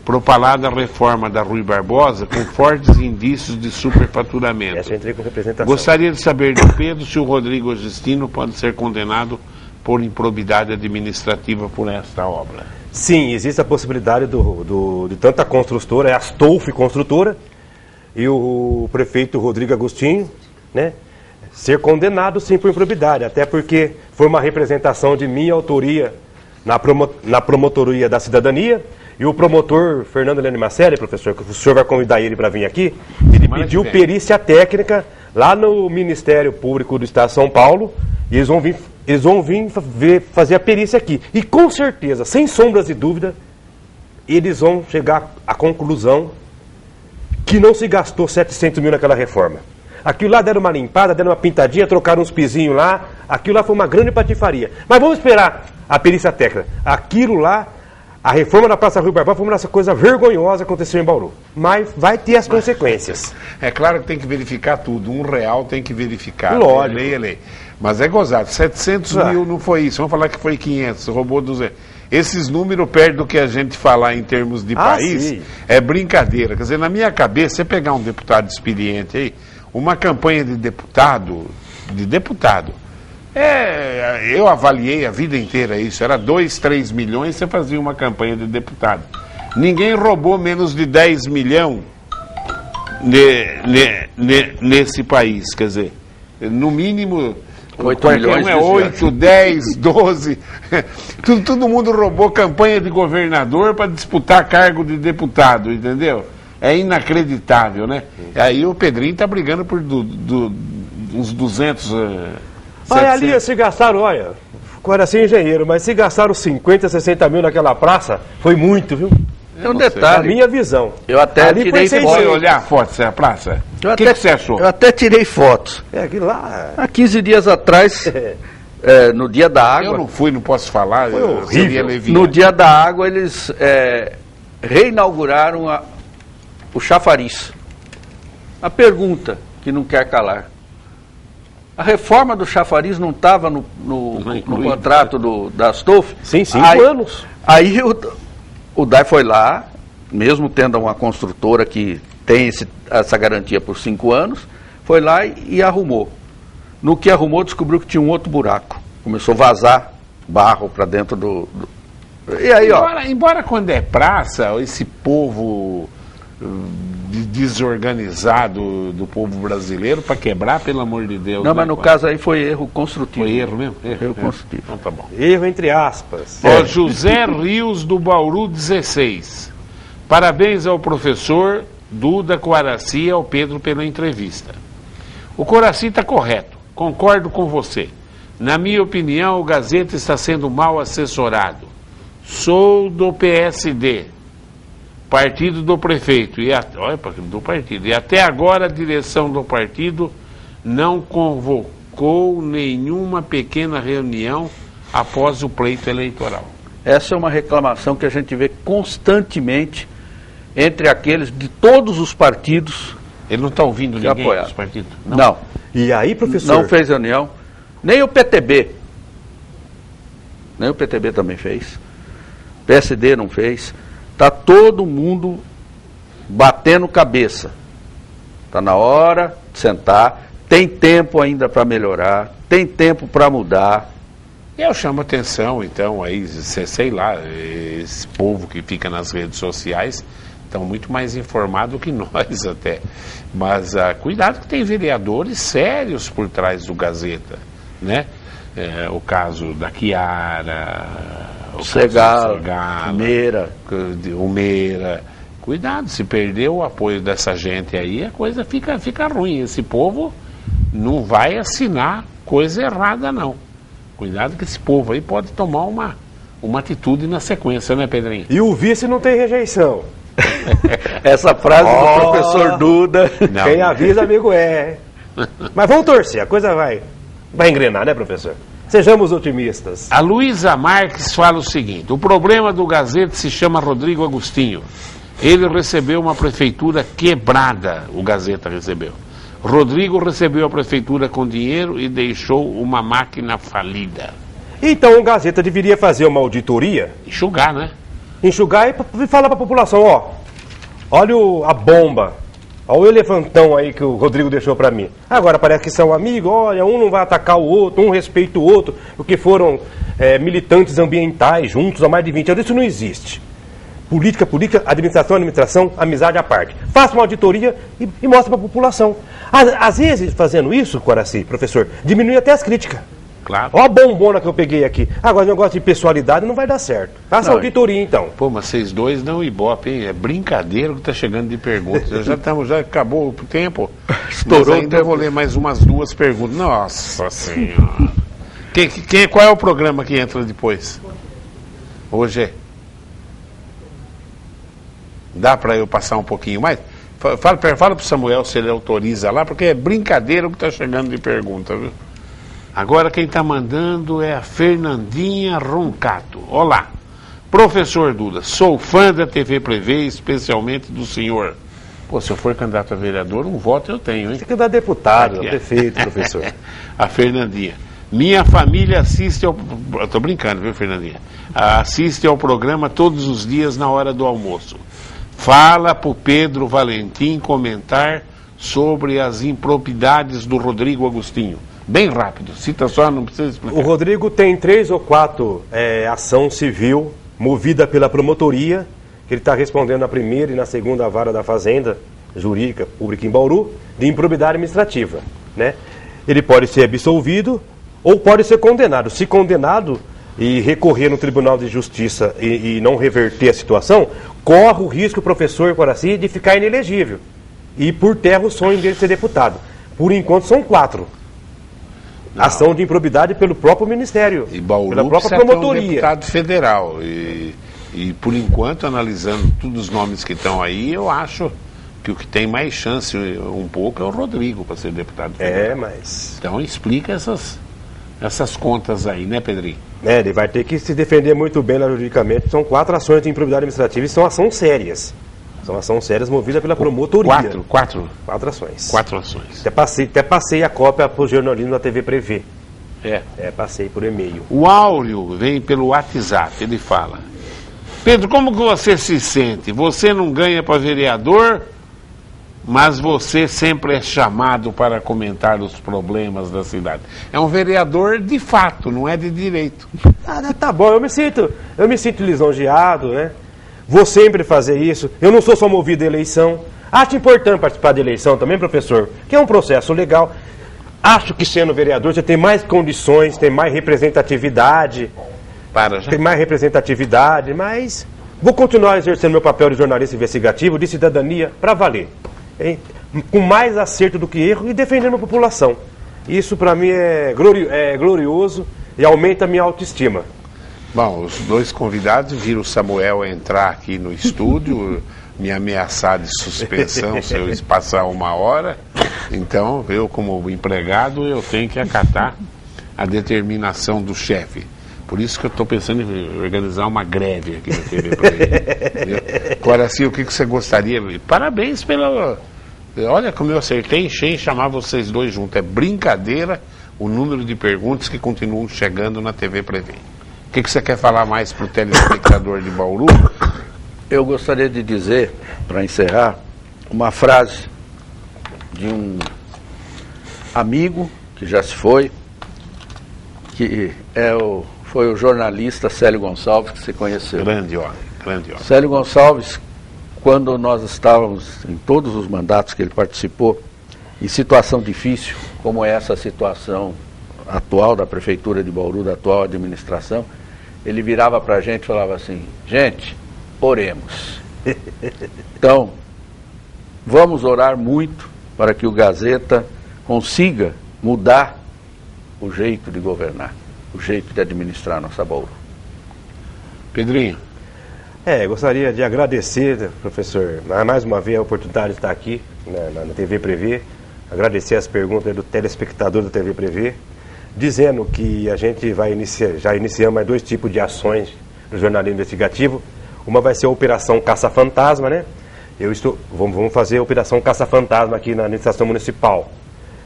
Speaker 2: propalada reforma da Rui Barbosa com fortes indícios de superfaturamento.
Speaker 1: Essa eu entrei com representação.
Speaker 2: Gostaria de saber do Pedro se o Rodrigo Agostino pode ser condenado por improbidade administrativa por esta obra.
Speaker 1: Sim, existe a possibilidade de tanta construtora, é a Astolfi Construtora, e o prefeito Rodrigo Agostinho, né, ser condenado sim por improbidade, até porque foi uma representação de minha autoria na promotoria da cidadania, e o promotor Fernando Helene Macelli, professor, que o senhor vai convidar ele para vir aqui, ele pediu perícia técnica lá no Ministério Público do Estado de São Paulo, e eles vão vir fazer a perícia aqui. E com certeza, sem sombras de dúvida, eles vão chegar à conclusão que não se gastou 700 mil naquela reforma. Aquilo lá deram uma limpada, deram uma pintadinha, trocaram uns pisinhos lá, aquilo lá foi uma grande patifaria. Mas vamos esperar a perícia técnica. Aquilo lá, a reforma da Praça Rui Barbosa foi uma coisa vergonhosa que aconteceu em Bauru. Mas vai ter as consequências.
Speaker 2: É claro que tem que verificar tudo. R$1 tem que verificar.
Speaker 1: Lógico.
Speaker 2: Lei é lei. Mas é gozado. 700 mil não foi isso. Vamos falar que foi 500. Roubou 200. Esses números, perto do que a gente falar em termos de país,
Speaker 1: sim,
Speaker 2: é brincadeira. Quer dizer, na minha cabeça, você pegar um deputado experiente aí, uma campanha de deputado, eu avaliei a vida inteira isso, era 2, 3 milhões, você fazia uma campanha de deputado. Ninguém roubou menos de 10 milhões nesse país, quer dizer, no mínimo,
Speaker 3: 8 milhões
Speaker 2: 8, 10, 12, todo mundo roubou campanha de governador para disputar cargo de deputado, entendeu? É inacreditável, né? Aí o Pedrinho está brigando por uns 200...
Speaker 1: Olha, ali se gastaram, agora sim, engenheiro, mas se gastaram 50, 60 mil naquela praça, foi muito, viu?
Speaker 3: Tem um
Speaker 1: Na
Speaker 3: detalhe.
Speaker 1: minha visão.
Speaker 3: Eu até
Speaker 1: Ali
Speaker 3: tirei
Speaker 1: foi
Speaker 3: foto.
Speaker 2: Foi olhar a foto da praça? O que você achou?
Speaker 3: Eu até tirei fotos.
Speaker 1: Aquilo lá.
Speaker 3: Há 15 dias atrás, no dia da água.
Speaker 2: Eu não fui, não posso falar.
Speaker 1: Foi
Speaker 2: eu
Speaker 1: horrível.
Speaker 2: seria leviano.
Speaker 3: No dia da água, eles reinauguraram o chafariz. A pergunta que não quer calar. A reforma do chafariz não estava no contrato da Astolfi?
Speaker 1: Sim, 5 anos.
Speaker 3: Aí o DAI foi lá, mesmo tendo uma construtora que tem essa garantia por 5 anos, foi lá e arrumou. No que arrumou, descobriu que tinha um outro buraco. Começou a vazar barro para dentro E aí,
Speaker 2: Embora quando é praça, esse povo desorganizado do povo brasileiro, para quebrar, pelo amor de Deus.
Speaker 3: Não, mas no caso aí foi erro construtivo.
Speaker 2: Foi erro mesmo?
Speaker 3: Erro construtivo.
Speaker 2: Então tá bom.
Speaker 1: Erro entre aspas.
Speaker 2: Ó, José Rios do Bauru 16. Parabéns ao professor Duda Coaraci e ao Pedro pela entrevista. O Coaraci está correto, concordo com você. Na minha opinião, o Gazeta está sendo mal assessorado. Sou do PSD, partido do prefeito, e até agora a direção do partido não convocou nenhuma pequena reunião após o pleito eleitoral.
Speaker 3: Essa é uma reclamação que a gente vê constantemente entre aqueles de todos os partidos.
Speaker 2: Ele não está ouvindo
Speaker 3: que
Speaker 2: ninguém
Speaker 3: apoiaram.
Speaker 2: dos partidos?
Speaker 3: Não.
Speaker 1: E aí, professor?
Speaker 3: Não fez reunião. Nem o PTB. Nem o PTB também fez. PSD não fez. Está todo mundo batendo cabeça. Está na hora de sentar. Tem tempo ainda para melhorar. Tem tempo para mudar.
Speaker 2: Eu chamo atenção, então, aí, sei lá, esse povo que fica nas redes sociais estão muito mais informados que nós até. Mas cuidado que tem vereadores sérios por trás do Gazeta, né? O caso da Chiara, o
Speaker 3: Segala,
Speaker 2: o Meira. Cuidado, se perder o apoio dessa gente aí, a coisa fica ruim. Esse povo não vai assinar coisa errada, não. Cuidado que esse povo aí pode tomar uma atitude na sequência, né, Pedrinho?
Speaker 1: E o vice não tem rejeição.
Speaker 3: Essa frase do professor Duda.
Speaker 2: Não.
Speaker 1: Quem avisa, amigo é. Mas vamos torcer, a coisa vai engrenar, né, professor? Sejamos otimistas.
Speaker 2: A Luísa Marques fala o seguinte: o problema do Gazeta se chama Rodrigo Agostinho. Ele recebeu uma prefeitura quebrada, o Gazeta recebeu. Rodrigo recebeu a prefeitura com dinheiro e deixou uma máquina falida.
Speaker 1: Então o Gazeta deveria fazer uma auditoria,
Speaker 2: Enxugar, né?
Speaker 1: enxugar e falar para a população, olha a bomba, olha o elefantão aí que o Rodrigo deixou para mim. Agora parece que são amigos, olha, um não vai atacar o outro, um respeita o outro, porque foram militantes ambientais juntos há mais de 20 anos. Isso não existe. Política, administração, amizade à parte. Faça uma auditoria e mostre para a população. Às vezes, fazendo isso, Coaraci, professor, diminui até as críticas.
Speaker 2: Claro.
Speaker 1: Ó a bombona que eu peguei aqui. Agora, o negócio de pessoalidade não vai dar certo. Faça auditoria, então.
Speaker 2: Pô, mas vocês dois não ibope, hein? É brincadeira que tá chegando de perguntas. Já acabou o tempo.
Speaker 3: Estourou.
Speaker 2: Mas ainda vou ler mais umas 2 perguntas. Nossa Senhora. Qual é o programa que entra depois? Hoje é. Dá para eu passar um pouquinho mais? Fala pro Samuel se ele autoriza lá, porque é brincadeira o que tá chegando de pergunta, viu? Agora quem está mandando é a Fernandinha Roncato. Olá, professor Duda, sou fã da TV Prevê, especialmente do senhor. Pô, se eu for candidato a vereador, um voto eu tenho, hein?
Speaker 1: Você quer dar deputado,
Speaker 2: Aqui,
Speaker 1: prefeito, professor.
Speaker 2: A Fernandinha. Minha família assiste ao... Eu tô brincando, viu, Fernandinha? Assiste ao programa todos os dias na hora do almoço. Fala pro Pedro Valentim comentar sobre as impropriedades do Rodrigo Agostinho. Bem rápido, cita só, não precisa explicar.
Speaker 1: O Rodrigo tem 3 ou 4 ação civil movida pela promotoria, que ele está respondendo na primeira e na segunda vara da Fazenda Jurídica Pública em Bauru, de improbidade administrativa, né? Ele pode ser absolvido ou pode ser condenado. Se condenado e recorrer no Tribunal de Justiça e não reverter a situação, corre o risco, professor Coaraci, de ficar inelegível. E por terra o sonho dele ser deputado. Por enquanto são 4. Não. Ação de improbidade pelo próprio Ministério,
Speaker 2: e Bauru
Speaker 1: pela própria
Speaker 2: promotoria.
Speaker 1: promotoria.
Speaker 2: Um deputado federal. E por enquanto, analisando todos os nomes que estão aí, eu acho que o que tem mais chance um pouco é o Rodrigo para ser deputado federal.
Speaker 1: Mas...
Speaker 2: Então explica essas contas aí, né, Pedrinho?
Speaker 1: Ele vai ter que se defender muito bem juridicamente. São 4 ações de improbidade administrativa e são ações sérias. São ações sérias movidas pela promotoria.
Speaker 2: 4
Speaker 1: ações.
Speaker 2: 4 ações.
Speaker 1: Até passei a cópia para o jornalismo da TV Prevê. Passei por e-mail.
Speaker 2: O Áureo vem pelo WhatsApp, ele fala: Pedro, como que você se sente? Você não ganha para vereador, mas você sempre é chamado para comentar os problemas da cidade. É um vereador de fato, não é de direito.
Speaker 1: Tá bom, eu me sinto lisonjeado, né? Vou sempre fazer isso. Eu não sou só movido à eleição. Acho importante participar da eleição também, professor, que é um processo legal. Acho que sendo vereador você tem mais condições, tem mais representatividade. Tem mais representatividade, mas vou continuar exercendo meu papel de jornalista investigativo, de cidadania, para valer. Hein? Com mais acerto do que erro e defendendo a população. Isso para mim é glorioso e aumenta a minha autoestima.
Speaker 2: Bom, os 2 convidados viram o Samuel entrar aqui no estúdio, me ameaçar de suspensão se eu passar 1 hora. Então, eu como empregado, eu tenho que acatar a determinação do chefe. Por isso que eu estou pensando em organizar uma greve aqui na TV para ele. Agora, sim, o que você gostaria? Parabéns pela... Olha como eu acertei em chamar vocês 2 juntos. É brincadeira o número de perguntas que continuam chegando na TV Prevê. O que você quer falar mais para o telespectador de Bauru?
Speaker 3: Eu gostaria de dizer, para encerrar, uma frase de um amigo que já se foi, que foi o jornalista Célio Gonçalves, que você conheceu.
Speaker 2: Grande homem.
Speaker 3: Célio Gonçalves, quando nós estávamos em todos os mandatos que ele participou, em situação difícil, como é essa situação atual da Prefeitura de Bauru, da atual administração, ele virava para a gente e falava assim: gente, oremos. Então, vamos orar muito para que o Gazeta consiga mudar o jeito de governar, o jeito de administrar nossa Bauru.
Speaker 2: Pedrinho.
Speaker 1: Gostaria de agradecer, professor, mais uma vez a oportunidade de estar aqui na TV Prevê, agradecer as perguntas do telespectador da TV Prevê, dizendo que a gente já iniciamos mais 2 tipos de ações no jornalismo investigativo. Uma vai ser a Operação Caça-Fantasma, né? Vamos fazer a Operação Caça-Fantasma aqui na administração municipal.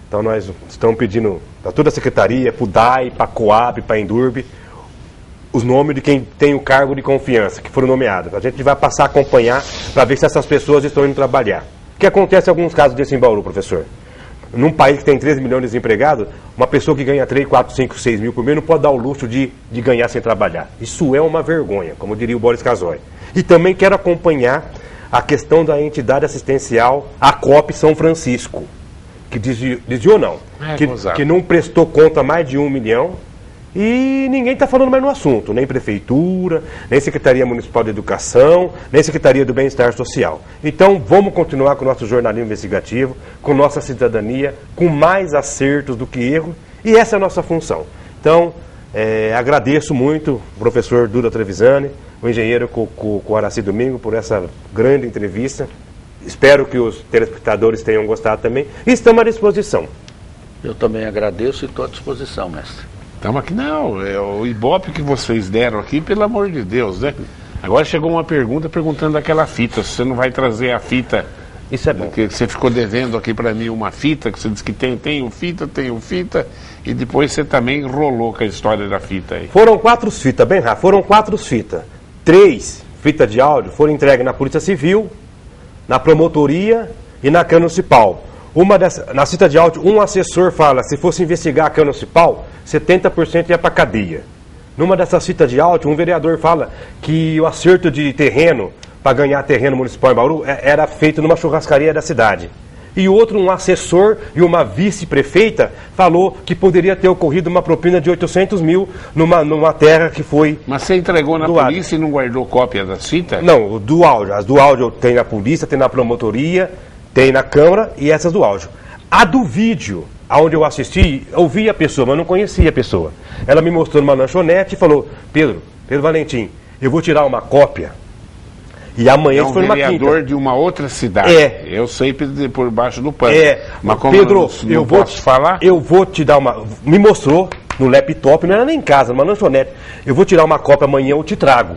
Speaker 1: Então nós estamos pedindo para toda a secretaria, para o DAI, para a Coab, para a Endurb, os nomes de quem tem o cargo de confiança, que foram nomeados. A gente vai passar a acompanhar para ver se essas pessoas estão indo trabalhar. O que acontece em alguns casos desse em Bauru, professor? Num país que tem 13 milhões de desempregados, uma pessoa que ganha 3, 4, 5, 6 mil por mês não pode dar o luxo de ganhar sem trabalhar. Isso é uma vergonha, como diria o Boris Casoy. E também quero acompanhar a questão da entidade assistencial, a COP São Francisco, que desviou não, que não prestou conta mais de 1 milhão, e ninguém está falando mais no assunto, nem Prefeitura, nem Secretaria Municipal de Educação, nem Secretaria do Bem-Estar Social. Então vamos continuar com o nosso jornalismo investigativo, com nossa cidadania, com mais acertos do que erros, e essa é a nossa função. Então, agradeço muito o professor Duda Trevisani, o engenheiro Coaraci Domingo, por essa grande entrevista. Espero que os telespectadores tenham gostado também, e estamos à disposição.
Speaker 3: Eu também agradeço e estou à disposição, mestre.
Speaker 2: Estamos aqui, não, é o ibope que vocês deram aqui, pelo amor de Deus, né? Agora chegou uma pergunta perguntando daquela fita, se você não vai trazer a fita.
Speaker 1: Isso é bom.
Speaker 2: Que você ficou devendo aqui para mim uma fita, que você disse que tenho fita, e depois você também enrolou com a história da fita aí.
Speaker 1: Foram 4 fitas, bem rápido, foram 4 fitas. 3 fitas de áudio foram entregues na Polícia Civil, na Promotoria e na Câmara Municipal. Na fita de áudio, um assessor fala, se fosse investigar a Câmara Municipal, 70% ia para a cadeia. Numa dessas fitas de áudio, um vereador fala que o acerto de terreno, para ganhar terreno municipal em Bauru, era feito numa churrascaria da cidade. E outro, um assessor e uma vice-prefeita, falou que poderia ter ocorrido uma propina de 800 mil numa terra que foi...
Speaker 2: Mas você entregou na polícia e não guardou cópia das fitas?
Speaker 1: Não, do áudio. As do áudio tem na polícia, tem na promotoria, tem na Câmara e essas do áudio. A do vídeo, aonde eu assisti, eu vi a pessoa, mas não conhecia a pessoa. Ela me mostrou numa lanchonete e falou, Pedro Valentim, Eu vou tirar uma cópia. E amanhã
Speaker 2: é um
Speaker 1: foi numa
Speaker 2: vereador
Speaker 1: quinta.
Speaker 2: de uma outra cidade. Eu sei por baixo do pano. Mas como
Speaker 1: Pedro,
Speaker 2: eu posso falar?
Speaker 1: Eu vou te dar uma... Me mostrou no laptop, não era nem em casa, numa lanchonete. Eu vou tirar uma cópia amanhã, eu te trago.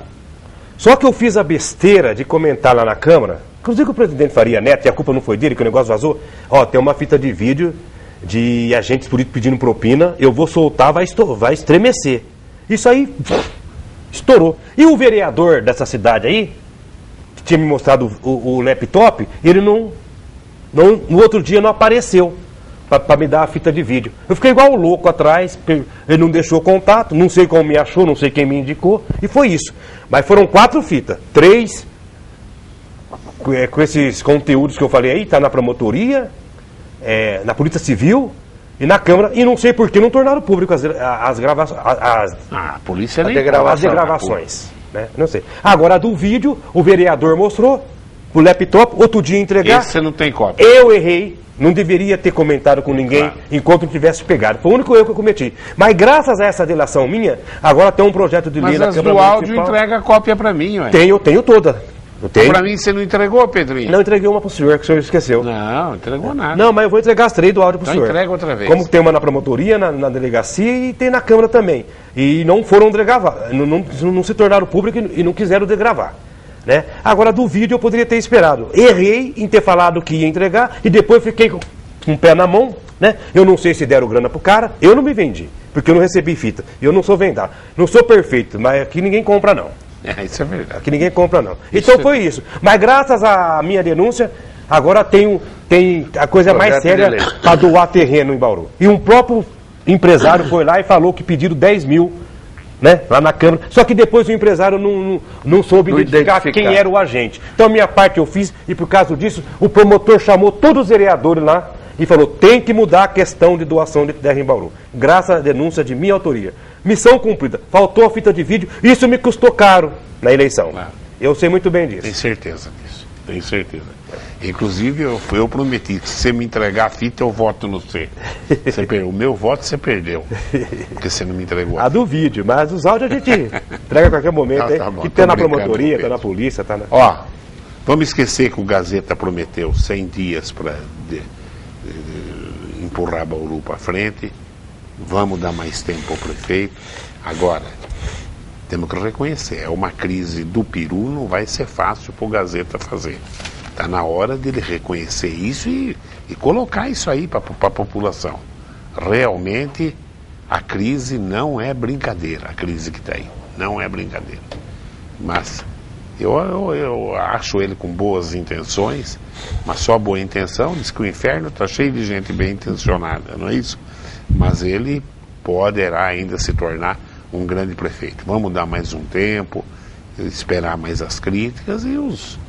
Speaker 1: Só que eu fiz a besteira de comentar lá na Câmara, inclusive o presidente Faria Neto, e a culpa não foi dele, que o negócio vazou. Ó, tem uma fita de vídeo de agentes políticos pedindo propina, eu vou soltar, vai estremecer. Isso aí estourou. E o vereador dessa cidade aí, que tinha me mostrado o laptop, ele no outro dia não apareceu para me dar a fita de vídeo. Eu fiquei igual um louco atrás, ele não deixou contato, não sei como me achou, não sei quem me indicou, e foi isso. Mas foram 4 fitas, 3 com esses conteúdos que eu falei aí, tá na promotoria, na Polícia Civil e na Câmara, e não sei por que não tornaram público as gravações.
Speaker 2: A polícia nem
Speaker 1: As degravações. Né? Não sei. Agora, a do vídeo, o vereador mostrou, o laptop, outro dia entregar.
Speaker 2: Esse você não tem cópia.
Speaker 1: Eu errei. Não deveria ter comentado com ninguém enquanto não tivesse pegado. Foi o único erro que eu cometi. Mas graças a essa delação minha, agora tem um projeto de lei na Câmara
Speaker 2: Municipal. Mas
Speaker 1: áudio
Speaker 2: entrega a cópia para mim, ué.
Speaker 1: Eu tenho toda. Eu tenho.
Speaker 2: Para mim você não entregou, Pedrinho?
Speaker 1: Não, entreguei uma pro senhor, que o senhor esqueceu.
Speaker 2: Não entregou nada.
Speaker 1: Não, mas eu vou entregar as 3 do áudio pro senhor.
Speaker 2: Entrega outra vez.
Speaker 1: Como tem uma na promotoria, na delegacia e tem na Câmara também. E não foram degravar, não se tornaram públicos e não quiseram degravar. Né? Agora, do vídeo eu poderia ter esperado. Errei em ter falado que ia entregar e depois fiquei com o pé na mão. Né? Eu não sei se deram grana pro cara, eu não me vendi, porque eu não recebi fita. Eu não sou vendado. Não sou perfeito, mas aqui ninguém compra não.
Speaker 2: Isso é verdade.
Speaker 1: Aqui ninguém compra não. Então foi isso. Mas graças à minha denúncia, agora tem a coisa mais séria para doar terreno em Bauru. E um próprio empresário foi lá e falou que pediram 10 mil, né, lá na Câmara. Só que depois o empresário não soube identificar quem era o agente. Então a minha parte eu fiz e por causa disso o promotor chamou todos os vereadores lá e falou, tem que mudar a questão de doação de terra em Bauru. Graças à denúncia de minha autoria. Missão cumprida. Faltou a fita de vídeo. Isso me custou caro na eleição.
Speaker 2: Claro.
Speaker 1: Eu sei muito bem disso.
Speaker 2: Tenho certeza disso. Tenho certeza. Inclusive, eu prometi que se você me entregar a fita, eu voto no C. O meu voto você perdeu. Porque você não me entregou.
Speaker 1: A do vídeo, mas os áudios a gente entrega a qualquer momento.
Speaker 2: Não, tá bom,
Speaker 1: que tá na promotoria, tá na polícia, tá na...
Speaker 2: Ó, vamos esquecer que o Gazeta prometeu 100 dias para empurrar Bauru para frente. Vamos dar mais tempo ao prefeito. Agora, temos que reconhecer, é uma crise do Peru, não vai ser fácil para o Gazeta fazer. Está na hora dele reconhecer isso e colocar isso aí para a população. Realmente, a crise não é brincadeira, a crise que está aí. Não é brincadeira. Mas eu acho ele com boas intenções, mas só boa intenção, diz que o inferno está cheio de gente bem intencionada, não é isso? Mas ele poderá ainda se tornar um grande prefeito. Vamos dar mais um tempo, esperar mais as críticas e os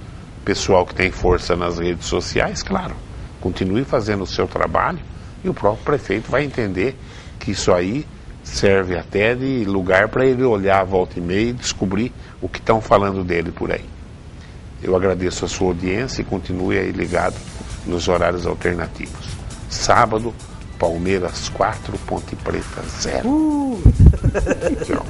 Speaker 2: pessoal que tem força nas redes sociais, claro, continue fazendo o seu trabalho e o próprio prefeito vai entender que isso aí serve até de lugar para ele olhar a volta e meia e descobrir o que estão falando dele por aí. Eu agradeço a sua audiência e continue aí ligado nos horários alternativos. Sábado, Palmeiras 4, Ponte Preta 0. Tchau.